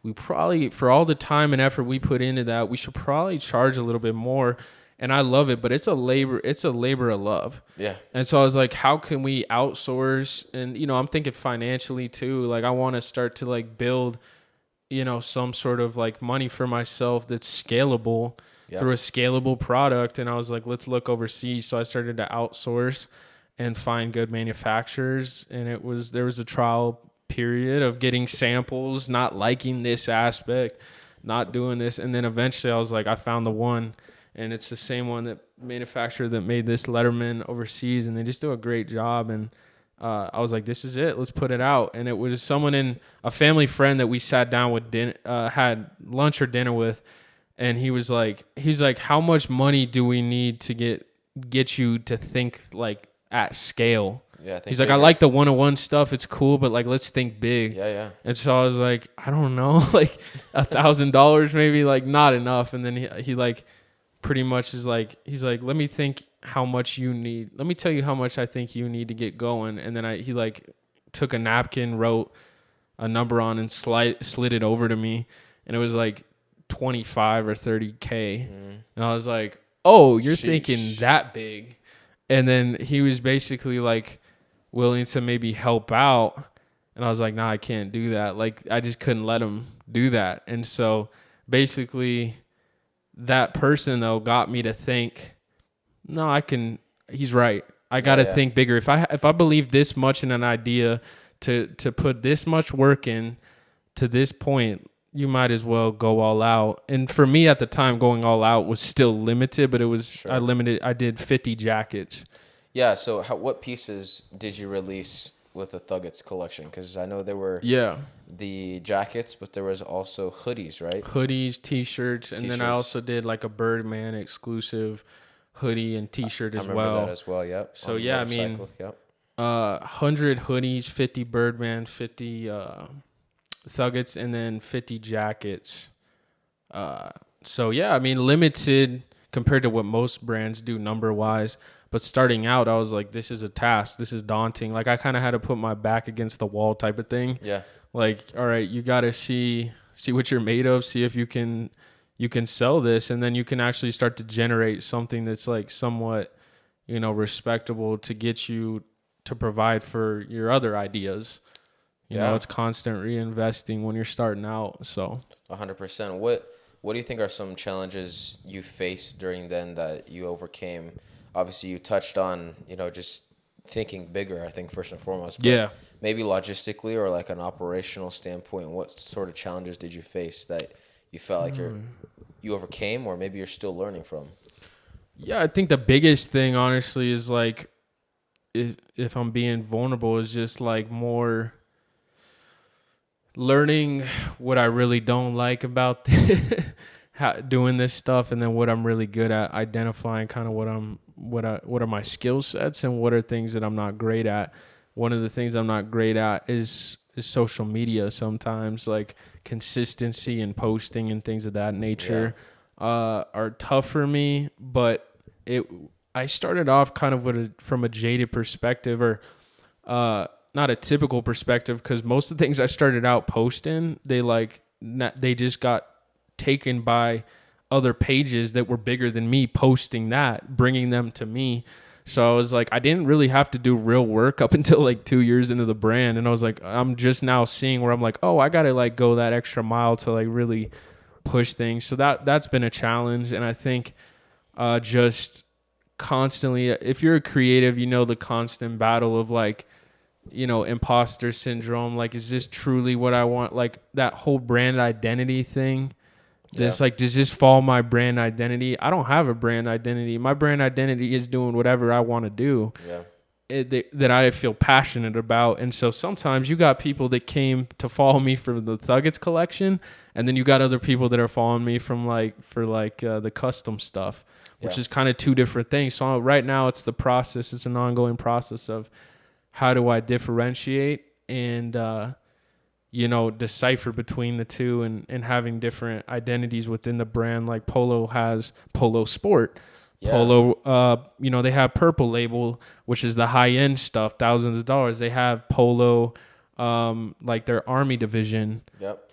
we probably, for all the time and effort we put into that, we should probably charge a little bit more. And I love it, but it's a labor of love. Yeah. And so I was like, how can we outsource? And, you know, I'm thinking financially too. Like I want to start to like build, you know, some sort of like money for myself that's scalable through a scalable product. And I was like, let's look overseas. So I started to outsource and find good manufacturers. And there was a trial period of getting samples, not liking this aspect, not doing this. And then eventually I was like, I found the one. And it's the same one that manufacturer that made this Letterman overseas, and they just do a great job. And I was like, this is it. Let's put it out. And it was a family friend that we sat down with, had lunch or dinner with, and he's like, how much money do we need to get you to think like at scale? Yeah, he's like, I like the one-on-one stuff. It's cool, but like, let's think big. Yeah. And so I was like, I don't know, like $1,000 maybe, like not enough. And then he like, pretty much is like, he's like, let me think how much you need. Let me tell you how much I think you need to get going. And then he like took a napkin, wrote a number on and slid it over to me. And it was like 25 or 30K. And I was like, oh, you're thinking that big. And then he was basically like willing to maybe help out. And I was like, nah, I can't do that. Like I just couldn't let him do that. And so basically, that person though got me to think, no, he's right. I got to think bigger. If I believe this much in an idea to put this much work in to this point, you might as well go all out. And for me at the time, going all out was still limited, but it was, I did 50 jackets. Yeah. So what pieces did you release with the Thuggets collection? Because I know there were the jackets, but there was also hoodies, right? Hoodies, t-shirts, and then I also did like a Birdman exclusive hoodie and t-shirt I as remember well. that as well. Yep. So On the yeah, I mean, motorcycle, yep. 100 hoodies, 50 Birdman, 50 Thuggets, and then 50 jackets. So yeah, I mean, limited compared to what most brands do number wise. But starting out, I was like, this is a task. This is daunting. Like, I kind of had to put my back against the wall type of thing. Yeah. Like, all right, you got to see what you're made of, see if you can sell this, and then you can actually start to generate something that's like somewhat, respectable to get you to provide for your other ideas. You know, it's constant reinvesting when you're starting out. So 100%. What do you think are some challenges you faced during then that you overcame? Obviously, you touched on, just thinking bigger, I think, first and foremost. But maybe logistically or like an operational standpoint, what sort of challenges did you face that you felt like you overcame, or maybe you're still learning from? Yeah, I think the biggest thing, honestly, is like, if I'm being vulnerable, is just like more learning what I really don't like about doing this stuff, and then what I'm really good at, identifying kind of what are my skill sets and what are things that I'm not great at. One of the things I'm not great at is social media sometimes, like consistency and posting and things of that nature are tough for me. But I started off kind of from a jaded perspective, or not a typical perspective, because most of the things I started out posting, they just got taken by other pages that were bigger than me posting that, bringing them to me. So I was like, I didn't really have to do real work up until like 2 years into the brand. And I was like, I'm just now seeing where I'm like, oh, I got to like go that extra mile to like really push things. So that's been a challenge. And I think just constantly, if you're a creative, the constant battle of like, imposter syndrome. Like, is this truly what I want? Like that whole brand identity thing. This like, does this fall my brand identity? I don't have a brand identity. My brand identity is doing whatever I want to do. That I feel passionate about. And so sometimes you got people that came to follow me for the Thuggets collection, and then you got other people that are following me for the custom stuff, which is kind of two different things. So right now it's the process. It's an ongoing process of how do I differentiate and decipher between the two, and having different identities within the brand. Like Polo has Polo Sport. Polo, they have Purple Label, which is the high-end stuff, thousands of dollars. They have Polo, like their Army division,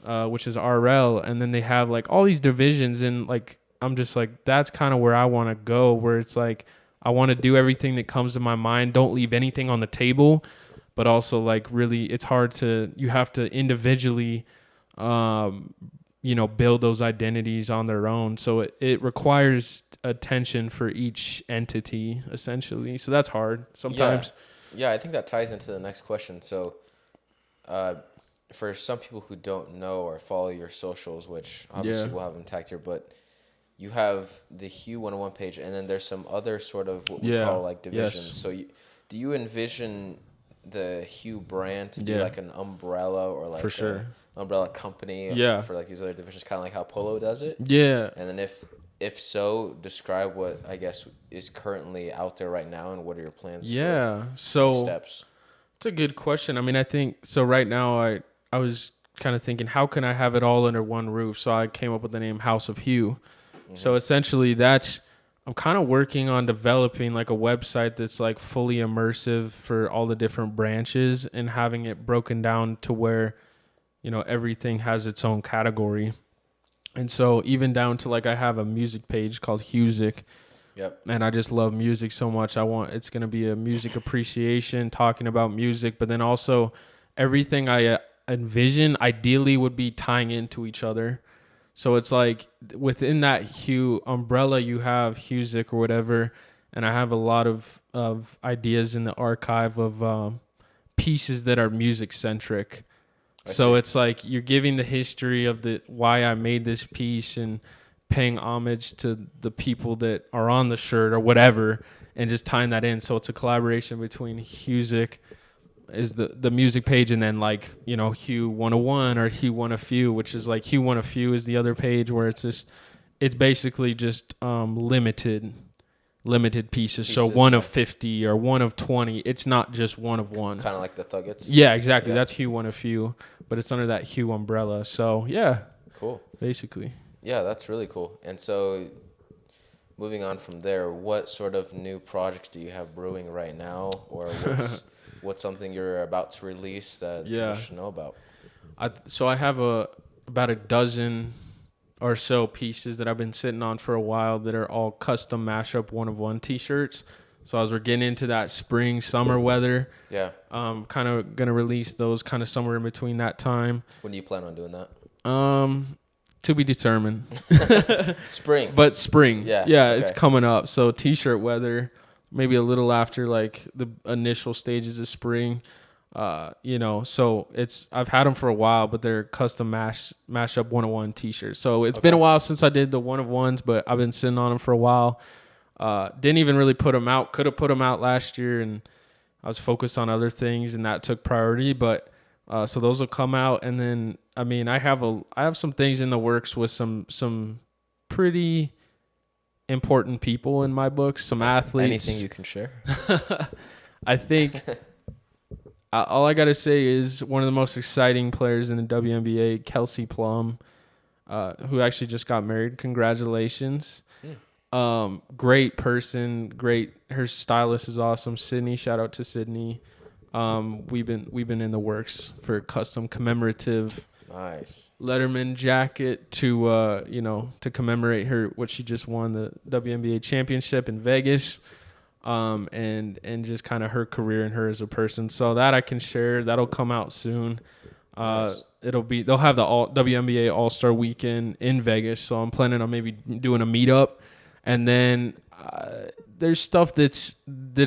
which is RL. And then they have like all these divisions, and like, I'm just like, that's kind of where I want to go, where it's like, I want to do everything that comes to my mind. Don't leave anything on the table. But also, like, really, it's hard you have to individually, build those identities on their own. So it requires attention for each entity, essentially. So that's hard sometimes. Yeah, I think that ties into the next question. So for some people who don't know or follow your socials, which obviously we'll have them tagged here, but you have the Hue 101 page, and then there's some other sort of what we call like divisions. Yes. So do you envision the Hue brand to be like an umbrella, or like an umbrella company for like these other divisions, kind of like how Polo does it? Yeah. And then if so, describe what I guess is currently out there right now, and what are your plans for steps? It's a good question. I mean, I think so right now I was kind of thinking, how can I have it all under one roof? So I came up with the name House of Hue. Mm-hmm. So essentially I'm kind of working on developing like a website that's like fully immersive for all the different branches, and having it broken down to where, everything has its own category. And so even down to like, I have a music page called Huesic. And I just love music so much. It's going to be a music appreciation, talking about music, but then also everything I envision ideally would be tying into each other. So it's like within that Hue umbrella, you have Huesic or whatever, and I have a lot of ideas in the archive of pieces that are music centric. So it's like you're giving the history of why I made this piece, and paying homage to the people that are on the shirt or whatever, and just tying that in. So it's a collaboration between Huesic is the music page, and then like, Hue 101 or Hue One a Few, which is like Hue One a Few is the other page, where it's basically just limited limited pieces. So one of 50 or one of 20. It's not just one of one. Kind of like the Thuggets. Yeah, exactly. Yeah. That's Hue one of few, but it's under that Hue umbrella. So yeah. Cool. Basically. Yeah, that's really cool. And so, moving on from there, what sort of new projects do you have brewing right now, or what's something you're about to release that people should know about? So I have about a dozen or so pieces that I've been sitting on for a while that are all custom mashup one of one t-shirts. So as we're getting into that spring summer weather, kind of gonna release those kind of somewhere in between that time. When do you plan on doing that? To be determined. Spring. But spring. Yeah, okay. It's coming up. So t-shirt weather, maybe a little after like the initial stages of spring. So I've had them for a while, but they're custom mashup one-on-one t-shirts. So it's been a while since I did the one-of-ones, but I've been sitting on them for a while. Didn't even really put them out. Could have put them out last year, and I was focused on other things, and that took priority. But so those will come out, and then I have some things in the works with some pretty important people in my books, some athletes. Anything you can share? I think all I got to say is one of the most exciting players in the WNBA, Kelsey Plum, who actually just got married. Congratulations. Great person. Great. Her stylist is awesome. Sydney, shout out to Sydney. We've been in the works for a custom commemorative Letterman jacket to commemorate what she just won, the WNBA championship in Vegas. And just kind of her career and her as a person. So that I can share. That'll come out soon. They'll have the WNBA All-Star Weekend in Vegas. So I'm planning on maybe doing a meetup, and then there's stuff that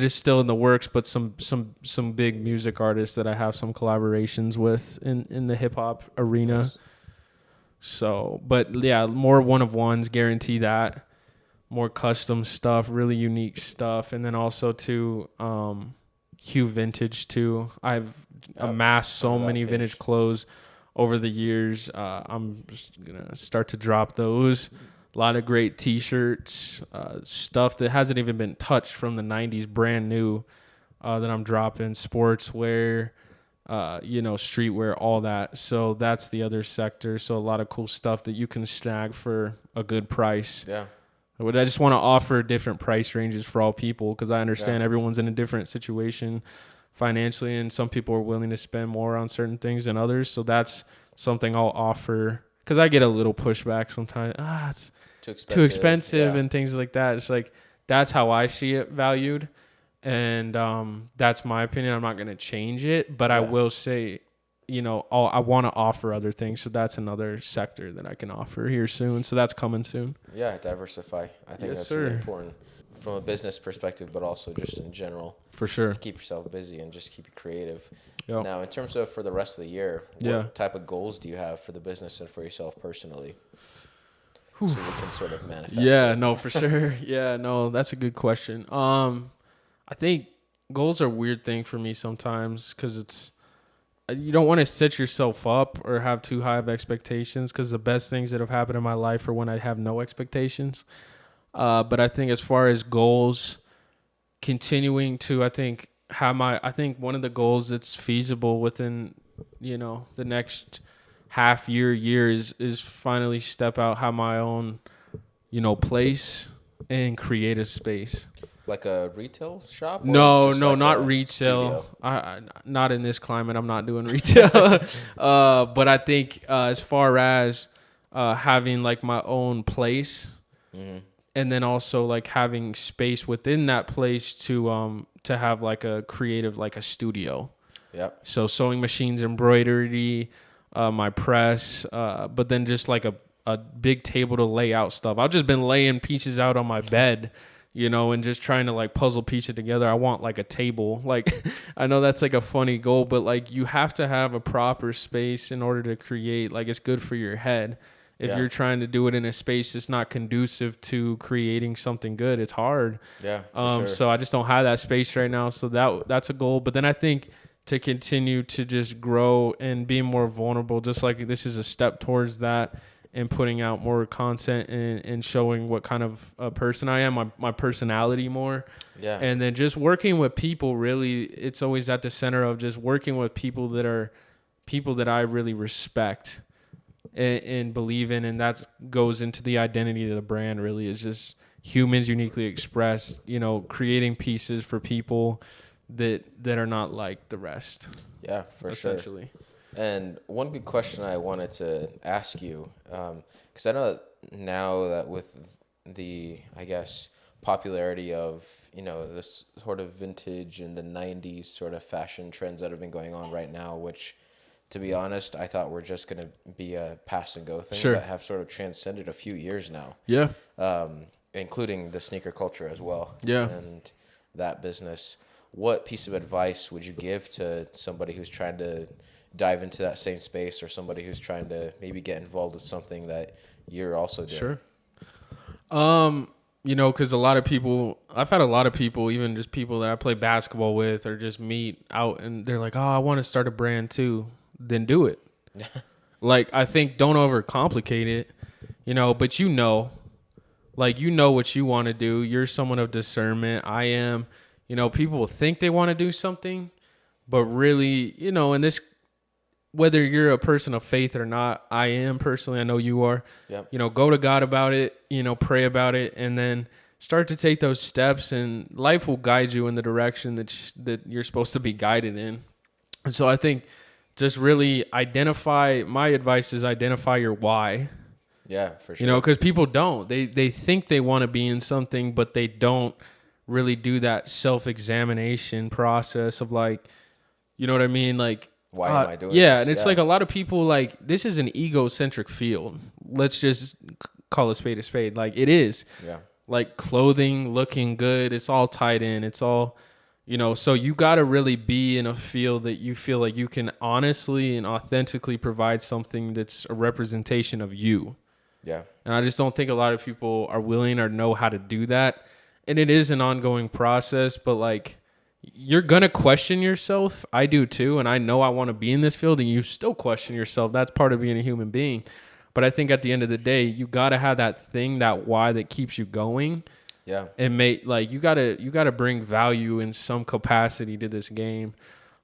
is still in the works, but some big music artists that I have some collaborations with in the hip hop arena. Nice. So, but yeah, more one of ones, guarantee that. More custom stuff, really unique stuff, and then also to Hue Vintage too. I've amassed so many vintage clothes over the years. I'm just gonna start to drop those. A lot of great T-shirts, stuff that hasn't even been touched from the '90s, brand new. That I'm dropping, sportswear, streetwear, all that. So that's the other sector. So a lot of cool stuff that you can snag for a good price. Yeah. I just want to offer different price ranges for all people, because I understand everyone's in a different situation financially, and some people are willing to spend more on certain things than others. So that's something I'll offer, because I get a little pushback sometimes. It's too expensive and things like that. It's like, that's how I see it valued. And that's my opinion. I'm not going to change it, but I will say, I want to offer other things. So that's another sector that I can offer here soon. So that's coming soon. Yeah, diversify. I think that's really important from a business perspective, but also just in general. For sure. To keep yourself busy and just keep you creative. Yep. Now, in terms of for the rest of the year, what type of goals do you have for the business and for yourself personally? So we can sort of manifest it. No, for sure. That's a good question. I think goals are a weird thing for me sometimes, because you don't want to set yourself up or have too high of expectations, because the best things that have happened in my life are when I have no expectations. But I think as far as goals, continuing to, I think one of the goals that's feasible within, the next half year is finally step out, have my own, place and create a space. Like a retail shop? No, not retail. Not in this climate. I'm not doing retail. But I think as far as having like my own place, and then also like having space within that place to have like a creative, like a studio. Yep. So sewing machines, embroidery, my press, but then just like a big table to lay out stuff. I've just been laying pieces out on my bed, and just trying to like puzzle piece it together. I want like a table. Like, I know that's like a funny goal, but like you have to have a proper space in order to create. Like, it's good for your head. If you're trying to do it in a space that's not conducive to creating something good, it's hard. Yeah. Sure. So I just don't have that space right now. So that's a goal. But then I think to continue to just grow and be more vulnerable, just like this is a step towards that, and putting out more content and showing what kind of a person I am, my personality more. Yeah. And then just working with people, really, it's always at the center of just working with people that are people that I really respect and believe in. And that goes into the identity of the brand, really, is just humans uniquely expressed, you know, creating pieces for people that are not like the rest. Yeah, for essentially. Sure. And one good question I wanted to ask you, because I know now that with the, I guess, popularity of, you know, this sort of vintage and the 90s sort of fashion trends that have been going on right now, which, to be honest, I thought were just going to be a pass and go thing, Sure. but have sort of transcended a few years now. Yeah. Including the sneaker culture as well. Yeah. And that business. What piece of advice would you give to somebody who's trying to dive into that same space, or somebody who's trying to maybe get involved with something that you're also doing? Sure. You know, because I've had a lot of people, even just people that I play basketball with or just meet out, and they're like, oh, I want to start a brand too. Then do it. Like, I think don't overcomplicate it, you know, but you know what you want to do. You're someone of discernment. I am, you know, people think they want to do something, but really, you know, in this, whether you're a person of faith or not, I am personally, I know you are, Yep. You know, go to God about it, you know, pray about it, and then start to take those steps, and life will guide you in the direction that you're supposed to be guided in. And so I think just really my advice is identify your why. Yeah, for sure. You know, because people don't. They think they want to be in something, but they don't really do that self-examination process of, like, you know what I mean? Like, why am I doing this? Yeah, and it's like a lot of people, like, this is an egocentric field. Let's just call a spade a spade. Like, it is. Yeah. Like, clothing, looking good, it's all tied in. It's all, you know, so you got to really be in a field that you feel like you can honestly and authentically provide something that's a representation of you. Yeah. And I just don't think a lot of people are willing or know how to do that. And it is an ongoing process, but, like, you're going to question yourself. I do too. And I know I want to be in this field, and you still question yourself. That's part of being a human being. But I think at the end of the day, you got to have that thing, that why that keeps you going. Yeah. And you got to bring value in some capacity to this game,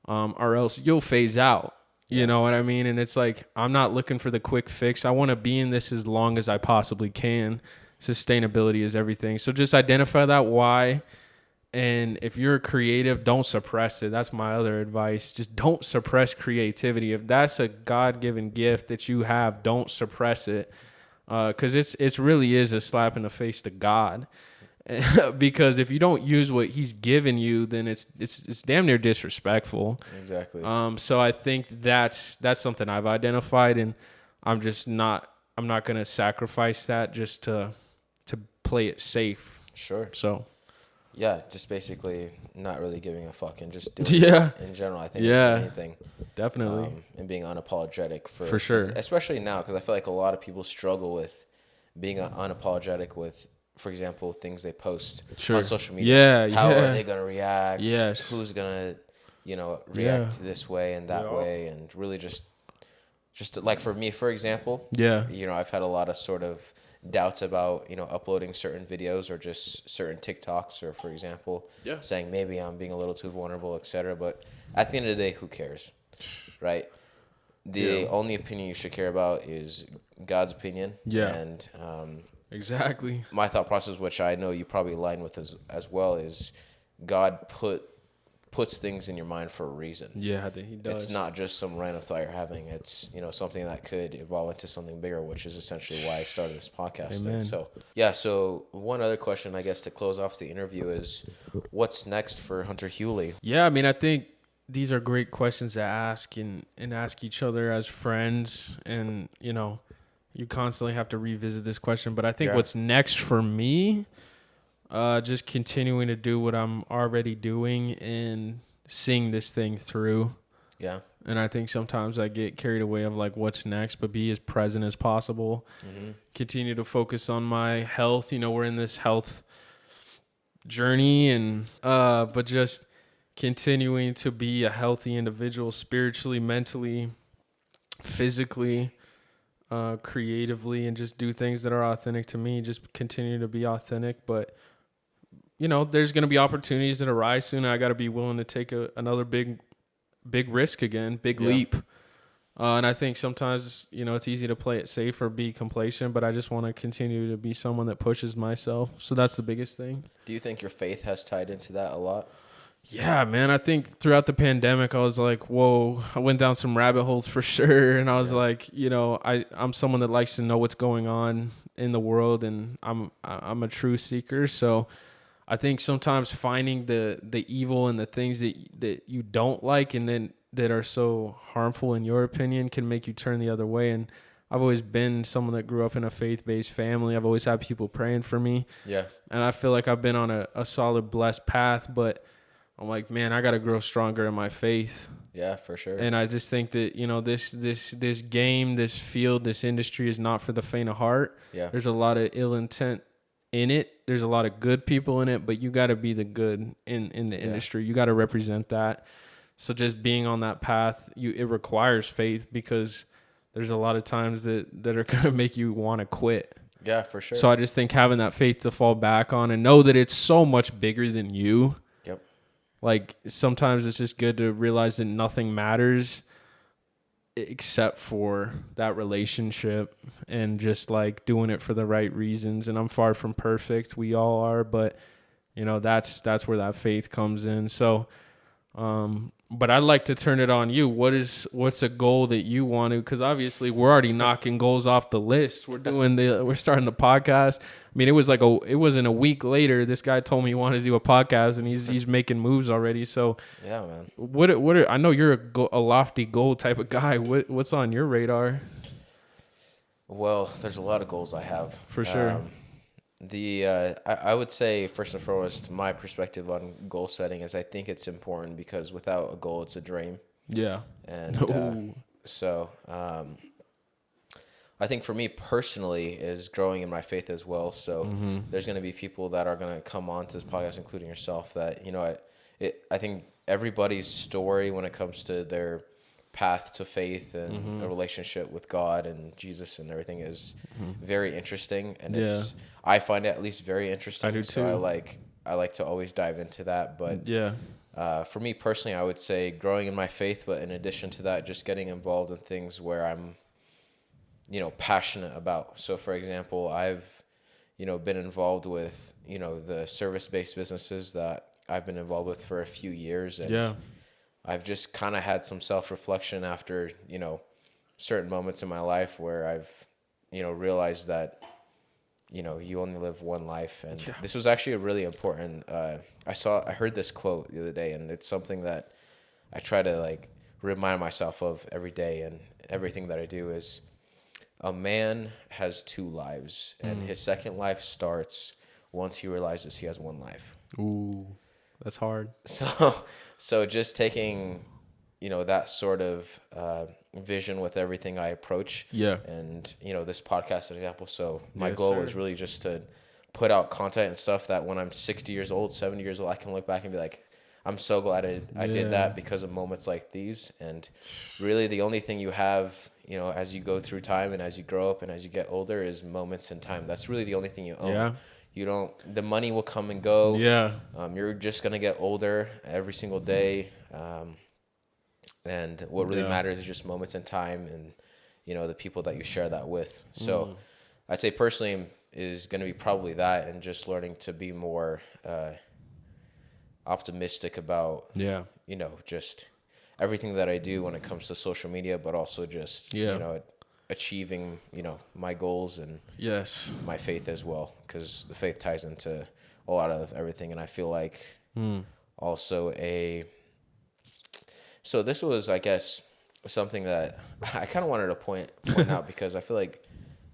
or else you'll phase out. You know what I mean? And it's like, I'm not looking for the quick fix. I want to be in this as long as I possibly can. Sustainability is everything. So just identify that why. And if you're creative, don't suppress it. That's my other advice. Just don't suppress creativity. If that's a God-given gift that you have, don't suppress it. Because it's really is a slap in the face to God. Because if you don't use what he's given you, then it's damn near disrespectful. Exactly. So I think that's something I've identified, and I'm not going to sacrifice that just to play it safe. Sure. So yeah, just basically not really giving a fuck and just doing it in general. I think that's the main thing. Definitely. And being unapologetic for sure. Especially now, because I feel like a lot of people struggle with being unapologetic with, for example, things they post on social media. Yeah. How are they going to react? Yes. Who's going to, react this way and that way? And really just like for me, for example, I've had a lot of sort of doubts about, uploading certain videos or just certain TikToks, or, for example, saying maybe I'm being a little too vulnerable, etc. But at the end of the day, who cares, right? The only opinion you should care about is God's opinion. Yeah. And exactly. My thought process, which I know you probably align with as well, is God puts things in your mind for a reason. Yeah, he does. It's not just some random thought you're having. It's, something that could evolve into something bigger, which is essentially why I started this podcast. Amen. And so one other question, I guess, to close off the interview is, what's next for Hunter Huelle? Yeah, I mean, I think these are great questions to ask and ask each other as friends. And, you constantly have to revisit this question. But I think what's next for me, just continuing to do what I'm already doing and seeing this thing through. Yeah. And I think sometimes I get carried away of like what's next, but be as present as possible. Mm-hmm. Continue to focus on my health. We're in this health journey, and but just continuing to be a healthy individual spiritually, mentally, physically. creatively and just do things that are authentic to me. Just continue to be authentic, but there's going to be opportunities that arise soon. I got to be willing to take another big risk again, big leap. And I think sometimes, it's easy to play it safe or be complacent, but I just want to continue to be someone that pushes myself. So that's the biggest thing. Do you think your faith has tied into that a lot? Yeah, man. I think throughout the pandemic, I was like, whoa, I went down some rabbit holes for sure. And I was like, I'm someone that likes to know what's going on in the world, and I'm a true seeker. So I think sometimes finding the evil and the things that you don't like and then that are so harmful in your opinion can make you turn the other way. And I've always been someone that grew up in a faith-based family. I've always had people praying for me. Yeah. And I feel like I've been on a solid, blessed path, but I'm like, man, I got to grow stronger in my faith. Yeah, for sure. And I just think that, this game, this field, this industry is not for the faint of heart. Yeah. There's a lot of ill intent in it. There's a lot of good people in it, but you got to be the good in the industry. You got to represent that. So just being on that path, it requires faith, because there's a lot of times that are going to make you want to quit. Yeah, for sure. So I just think having that faith to fall back on and know that it's so much bigger than you. Yep. Like sometimes it's just good to realize that nothing matters except for that relationship, and just like doing it for the right reasons. And I'm far from perfect. We all are, but that's where that faith comes in. So, but I'd like to turn it on you. What's a goal that you want to, because obviously we're already knocking goals off the list. We're starting the podcast. I mean, it wasn't a week later, this guy told me he wanted to do a podcast, and he's making moves already. So yeah, man. I know you're a lofty goal type of guy. What's on your radar? Well, there's a lot of goals I have. For sure. I would say, first and foremost, my perspective on goal setting is I think it's important, because without a goal, it's a dream. Yeah. And I think for me personally is growing in my faith as well. So there's going to be people that are going to come on to this podcast, including yourself, that, I think everybody's story when it comes to their path to faith and a relationship with God and Jesus and everything is very interesting. And I find it at least very interesting. I do too. So I like to always dive into that. But for me personally, I would say growing in my faith, but in addition to that, just getting involved in things where I'm, passionate about. So for example, I've, been involved with, the service-based businesses that I've been involved with for a few years. And I've just kind of had some self-reflection after, certain moments in my life where I've, realized that, you only live one life. And this was actually a really important, I heard this quote the other day, and it's something that I try to remind myself of every day, and everything that I do is, a man has two lives, and his second life starts once he realizes he has one life. Ooh, that's hard. So just taking, that sort of vision with everything I approach. Yeah. And, this podcast, for example. So my goal was really just to put out content and stuff that when I'm 60 years old, 70 years old, I can look back and be like, I'm so glad I did that because of moments like these. And really the only thing you have, as you go through time and as you grow up and as you get older is moments in time. That's really the only thing you own. Yeah. The money will come and go. Yeah. You're just going to get older every single day. And what really matters is just moments in time and, the people that you share that with. So I'd say personally is going to be probably that, and just learning to be more, optimistic about, just everything that I do when it comes to social media, but also just, achieving, my goals and my faith as well, because the faith ties into a lot of everything. And I feel like also so this was, I guess, something that I kind of wanted to point out, because I feel like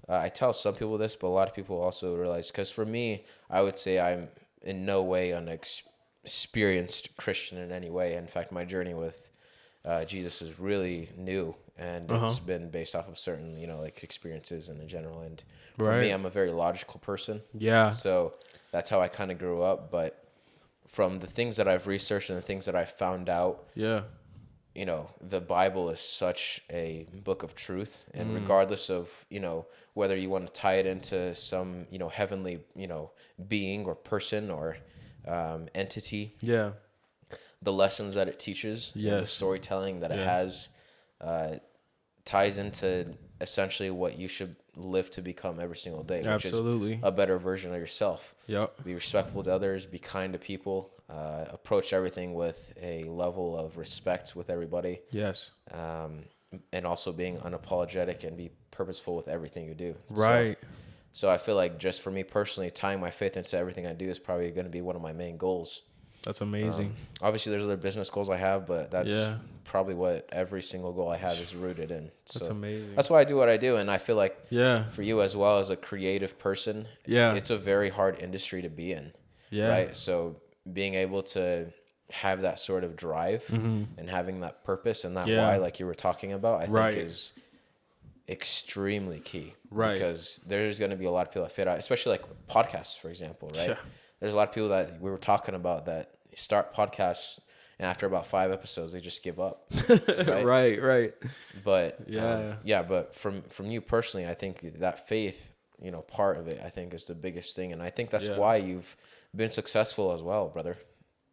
I tell some people this, but a lot of people also realize, because for me, I would say I'm in no way an experienced Christian in any way. In fact, my journey with Jesus is really new, and it's been based off of certain, experiences in general. And for me, I'm a very logical person. Yeah. So that's how I kind of grew up. But from the things that I've researched and the things that I've found out, the Bible is such a book of truth, and regardless of, whether you want to tie it into some, heavenly, being or person or entity, Yeah. the lessons that it teaches, and the Yes. storytelling that it has, ties into essentially what you should live to become every single day, which Absolutely. is a better version of yourself. Yep. Be respectful to others, be kind to people, approach everything with a level of respect with everybody, Yes. and also being unapologetic and be purposeful with everything you do. Right. So I feel like just for me personally, tying my faith into everything I do is probably going to be one of my main goals. That's amazing. Obviously, there's other business goals I have, but that's Yeah. probably what every single goal I have is rooted in. So That's amazing. that's why I do what I do, and I feel like Yeah. for you as well as a creative person, Yeah. it's a very hard industry to be in. Yeah. Right. So being able to have that sort of drive and having that purpose and that Yeah. why, like you were talking about, I Right. think is extremely key. Right. Because there's going to be a lot of people that fit out, especially like podcasts, for example, right? Yeah. There's a lot of people that we were talking about that start podcasts and after about 5 episodes, they just give up. Right. Right. But Yeah. but from you personally, I think that faith, part of it, I think is the biggest thing. And I think that's Yeah. why you've been successful as well, brother.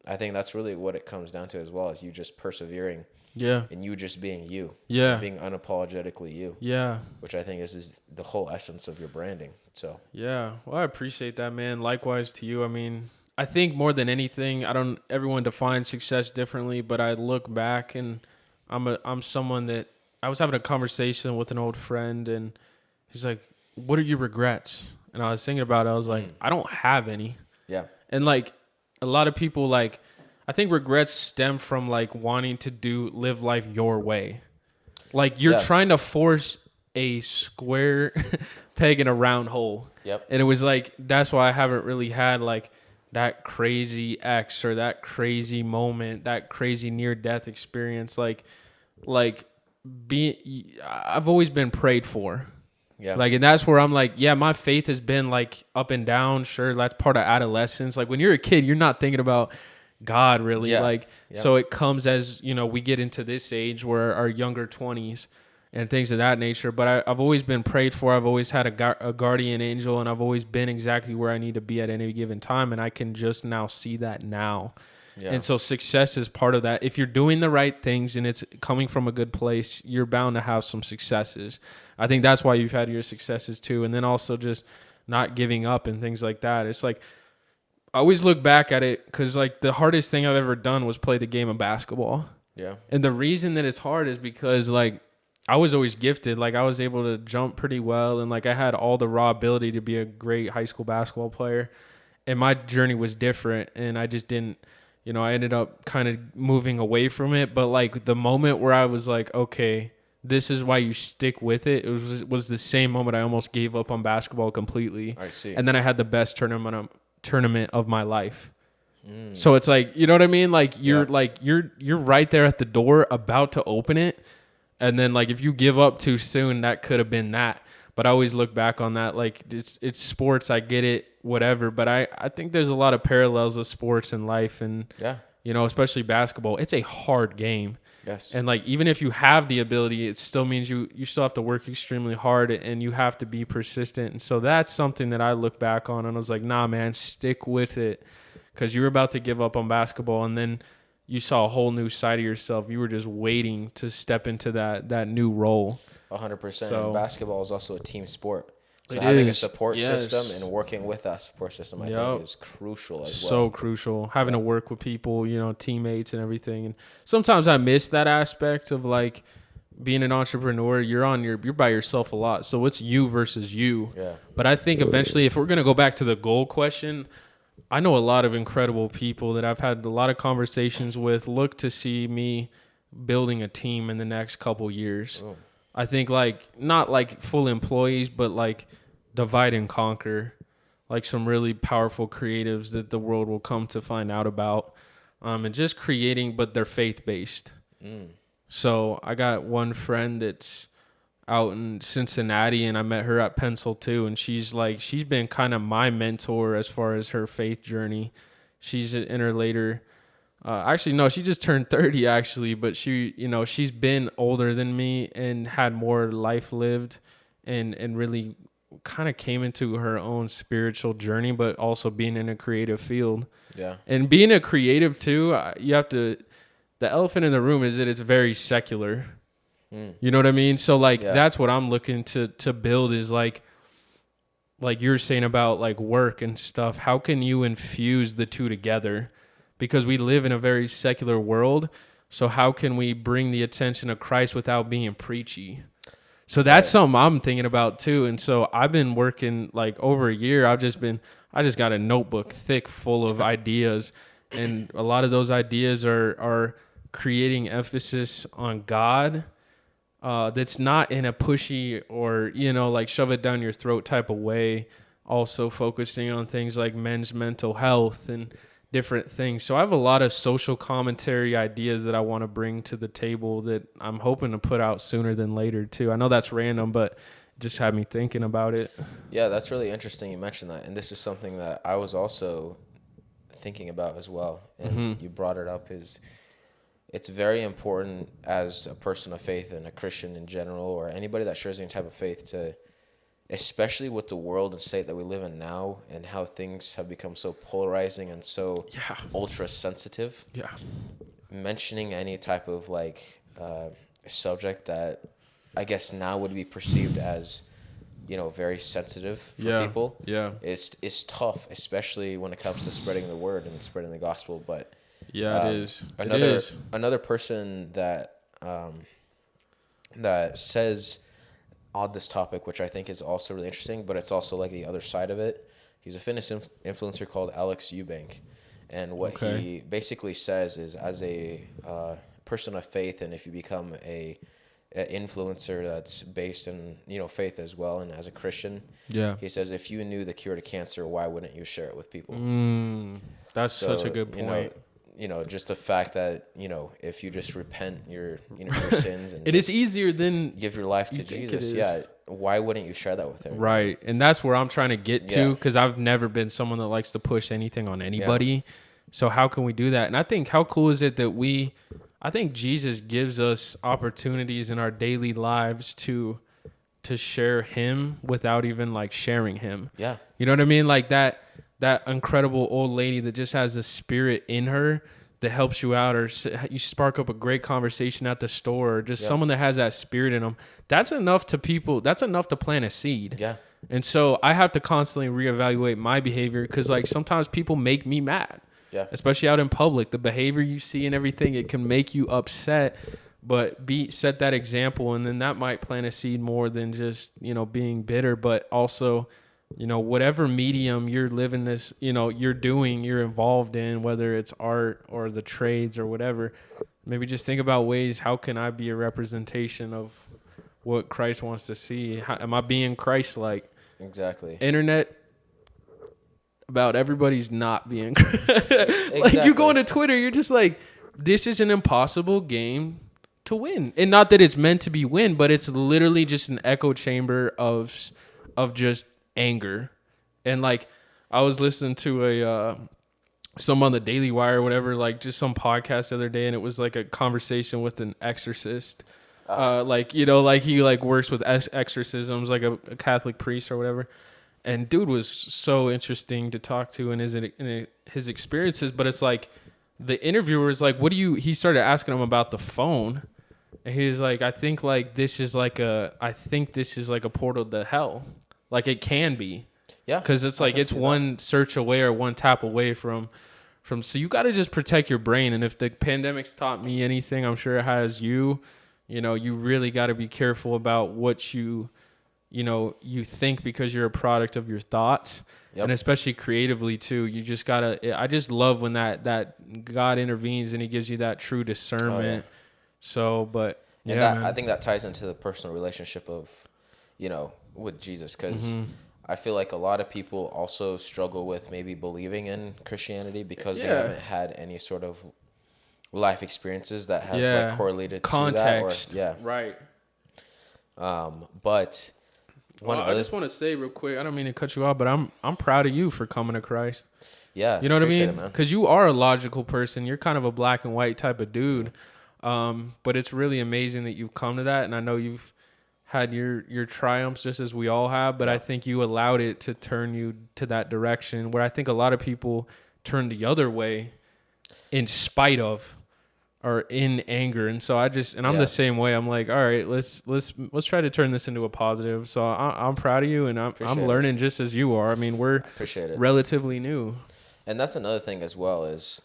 I think that's really what it comes down to as well, is you just persevering Yeah. and you just being you. Yeah. Being unapologetically you. Yeah. Which I think is the whole essence of your branding. So Yeah. Well, I appreciate that, man. Likewise to you. I mean, I think more than anything, everyone defines success differently, but I look back and I'm someone that I was having a conversation with an old friend and he's like, "What are your regrets?" And I was thinking about it. I was like, I don't have any. yeah. And like a lot of people, like, I think regrets stem from like wanting to live life your way. Like you're trying to force a square peg in a round hole. Yep. And it was like, that's why I haven't really had like that crazy X or that crazy moment, that crazy near death experience. I've always been prayed for. Yeah. Like, and that's where I'm like, yeah, my faith has been like up and down. Sure. That's part of adolescence. Like when you're a kid, you're not thinking about God really. Yeah. So it comes as, we get into this age where our younger 20s and things of that nature. But I've always been prayed for. I've always had a guardian angel, and I've always been exactly where I need to be at any given time. And I can just now see that now. Yeah. And so success is part of that. If you're doing the right things and it's coming from a good place, you're bound to have some successes. I think that's why you've had your successes too. And then also just not giving up and things like that. It's like, I always look back at it because like the hardest thing I've ever done was play the game of basketball. Yeah. And the reason that it's hard is because like I was always gifted. Like I was able to jump pretty well. And like I had all the raw ability to be a great high school basketball player. And my journey was different. And I just didn't, I ended up kind of moving away from it. But like the moment where I was like, okay, this is why you stick with it. It was the same moment I almost gave up on basketball completely. I see. And then I had the best tournament of my life. So it's like, you know what I mean? Like you're you're right there at the door about to open it. And then like if you give up too soon, that could have been that. But I always look back on that like it's sports, I get it, whatever. But I think there's a lot of parallels of sports and life and especially basketball. It's a hard game. Yes. And like even if you have the ability, it still means you still have to work extremely hard and you have to be persistent. And so that's something that I look back on and I was like, nah, man, stick with it. Because you were about to give up on basketball and then you saw a whole new side of yourself. You were just waiting to step into that new role. 100%. So, and basketball is also a team sport. So it having is. a support Yes. system and working with that support system, I think, is crucial as well. So crucial. Having to work with people, teammates and everything. And sometimes I miss that aspect of like being an entrepreneur. You're by yourself a lot. So it's you versus you. Yeah. But I think eventually, if we're going to go back to the goal question, I know a lot of incredible people that I've had a lot of conversations with look to see me building a team in the next couple years. Oh. I think like not like full employees, but like divide and conquer, like some really powerful creatives that the world will come to find out about, and just creating, but they're faith-based. So I got one friend that's out in Cincinnati and I met her at Pencil too. And she's been kind of my mentor as far as her faith journey. She's in her later Actually, no, she just turned 30 actually, but she's been older than me and had more life lived and really kind of came into her own spiritual journey, but also being in a creative field. Yeah. And being a creative too, you have to, the elephant in the room is that it's very secular. You know what I mean? So like, that's what I'm looking to build is like you're saying about like work and stuff. How can you infuse the two together? Because we live in a very secular world. So how can we bring the attention of Christ without being preachy? So that's something I'm thinking about too. And so I've been working like over a year. I just got a notebook thick full of ideas. And a lot of those ideas are creating emphasis on God. That's not in a pushy or, like shove it down your throat type of way. Also focusing on things like men's mental health and different things. So I have a lot of social commentary ideas that I want to bring to the table that I'm hoping to put out sooner than later too. I know that's random, but it just had me thinking about it. Yeah, that's really interesting you mentioned that. And this is something that I was also thinking about as well. And you brought it up is it's very important as a person of faith and a Christian in general, or anybody that shares any type of faith, to, especially with the world and state that we live in now and how things have become so polarizing and so ultra sensitive. Yeah. Mentioning any type of like subject that I guess now would be perceived as, very sensitive for people. Yeah. It's tough, especially when it comes to spreading the word and spreading the gospel. But it is. Another person that that says on this topic, which I think is also really interesting, but it's also like the other side of it. He's a fitness influencer called Alex Eubank, and what he basically says is, as a person of faith, and if you become a influencer that's based in faith as well, and as a Christian, he says if you knew the cure to cancer, why wouldn't you share it with people? That's such a good point. Just the fact that, if you just repent your sins and it is easier than give your life to Jesus. Yeah. Why wouldn't you share that with everyone? Right. And that's where I'm trying to get to, because I've never been someone that likes to push anything on anybody. Yeah. So how can we do that? And I think how cool is it that I think Jesus gives us opportunities in our daily lives to share him without even like sharing him. Yeah. You know what I mean? Like that incredible old lady that just has a spirit in her that helps you out, or you spark up a great conversation at the store, or just someone that has that spirit in them. That's enough to people. That's enough to plant a seed. Yeah. And so I have to constantly reevaluate my behavior, because like sometimes people make me mad. Yeah. Especially out in public, the behavior you see and everything, it can make you upset. But set that example, and then that might plant a seed more than just being bitter, but also whatever medium you're living this, you're involved in, whether it's art or the trades or whatever, maybe just think about ways, how can I be a representation of what Christ wants to see? How, am I being Christ-like? Exactly. Internet, about everybody's not being like, you go into Twitter, you're just like, this is an impossible game to win. And not that it's meant to be win, but it's literally just an echo chamber of just anger. And like I was listening to some on the Daily Wire or whatever, like just some podcast the other day, and it was like a conversation with an exorcist. Like he like works with exorcisms, like a Catholic priest or whatever. And dude was so interesting to talk to in his experiences. But it's like the interviewer was like, he started asking him about the phone. And he was like, I think this is like a portal to hell. Like it can be. Yeah. Because it's like it's one search away or one tap away from so you got to just protect your brain. And if the pandemic's taught me anything, I'm sure it has you. You really got to be careful about what you think, because you're a product of your thoughts. Yep. And especially creatively too. You just gotta, I just love when that God intervenes and he gives you that true discernment. Oh, yeah. So, but and yeah, I think that ties into the personal relationship of, with Jesus. Cause I feel like a lot of people also struggle with maybe believing in Christianity because they haven't had any sort of life experiences that have like correlated context to that. Right. But I just want to say real quick, I don't mean to cut you off, but I'm proud of you for coming to Christ. Yeah. You know what I appreciate mean? it, man. Because you are a logical person. You're kind of a black and white type of dude. But it's really amazing that you've come to that. And I know you've had your triumphs just as we all have, but I think you allowed it to turn you to that direction where I think a lot of people turn the other way in spite of or in anger. And so I'm the same way. I'm like, all right, let's try to turn this into a positive. So I'm proud of you, and I'm learning just as you are. I mean, we're relatively new. And that's another thing as well is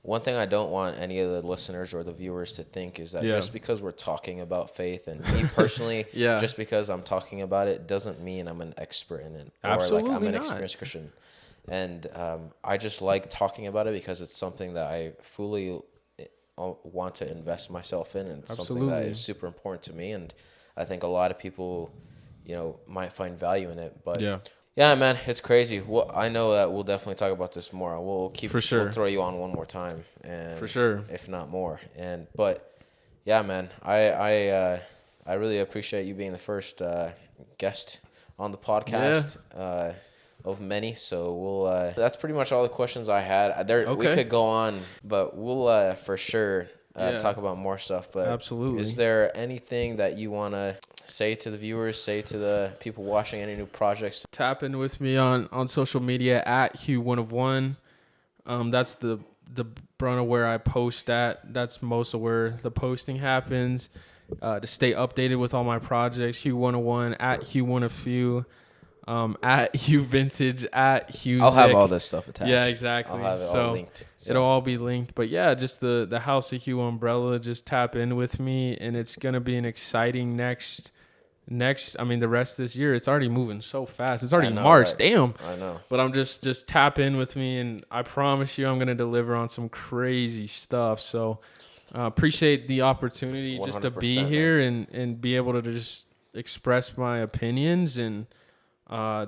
one thing I don't want any of the listeners or the viewers to think is that just because we're talking about faith, and me personally, just because I'm talking about it doesn't mean I'm an expert in it. Absolutely or like I'm an not. experienced Christian. And I just like talking about it because it's something that I fully want to invest myself in, and something that is super important to me. And I think a lot of people, might find value in it. But yeah, man, it's crazy. Well, I know that we'll definitely talk about this more. We'll we'll throw you on one more time, and for sure, if not more. But yeah, man, I really appreciate you being the first guest on the podcast. Of many, so we'll that's pretty much all the questions I had. We could go on, but we'll for sure talk about more stuff. But absolutely, is there anything that you want to say to the viewers, say to the people watching, any new projects? Tap in with me on social media at Hugh1of1. That's the brunt of where I post at. That's most of where the posting happens. To stay updated with all my projects, Hugh1of1 at Hugh1of few. At Hugh Vintage, at Hugh. I'll have all this stuff attached. Yeah, exactly. I'll have it all linked. So. It'll all be linked. But yeah, just the House of Hugh umbrella. Just tap in with me, and it's gonna be an exciting next. I mean, the rest of this year, it's already moving so fast. It's already March. Right? Damn. I know. But I'm just tap in with me, and I promise you, I'm gonna deliver on some crazy stuff. So appreciate the opportunity just to be here and be able to just express my opinions and.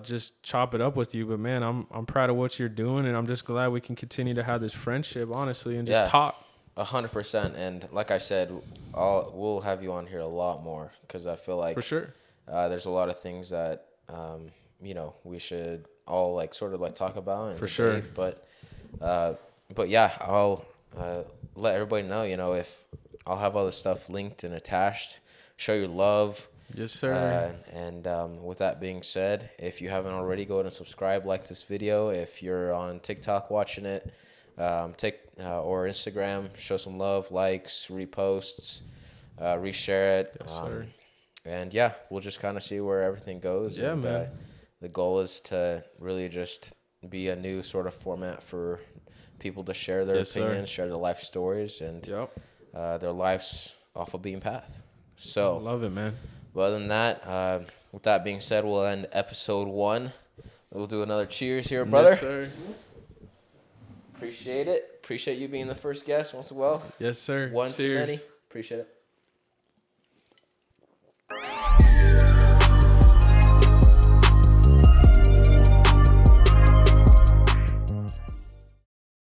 Just chop it up with you, but man, I'm proud of what you're doing, and I'm just glad we can continue to have this friendship, honestly, and just talk. 100%, and like I said, we'll have you on here a lot more because I feel like for sure there's a lot of things that we should all like sort of like talk about. And for sure, but yeah, I'll let everybody know. If I'll have all this stuff linked and attached. Show your love. Yes, sir. And with that being said, if you haven't already, go ahead and subscribe, like this video. If you're on TikTok watching it, or Instagram, show some love, likes, reposts, reshare it. Yes, sir. And yeah, we'll just kind of see where everything goes. Yeah, and, man. The goal is to really just be a new sort of format for people to share their opinions, share their life stories, and their lives off a beam path. So love it, man. But other than that, with that being said, we'll end episode 1. We'll do another cheers here, brother. Yes, sir. Appreciate it. Appreciate you being the first guest once in a while. Yes, sir. One too many. Appreciate it.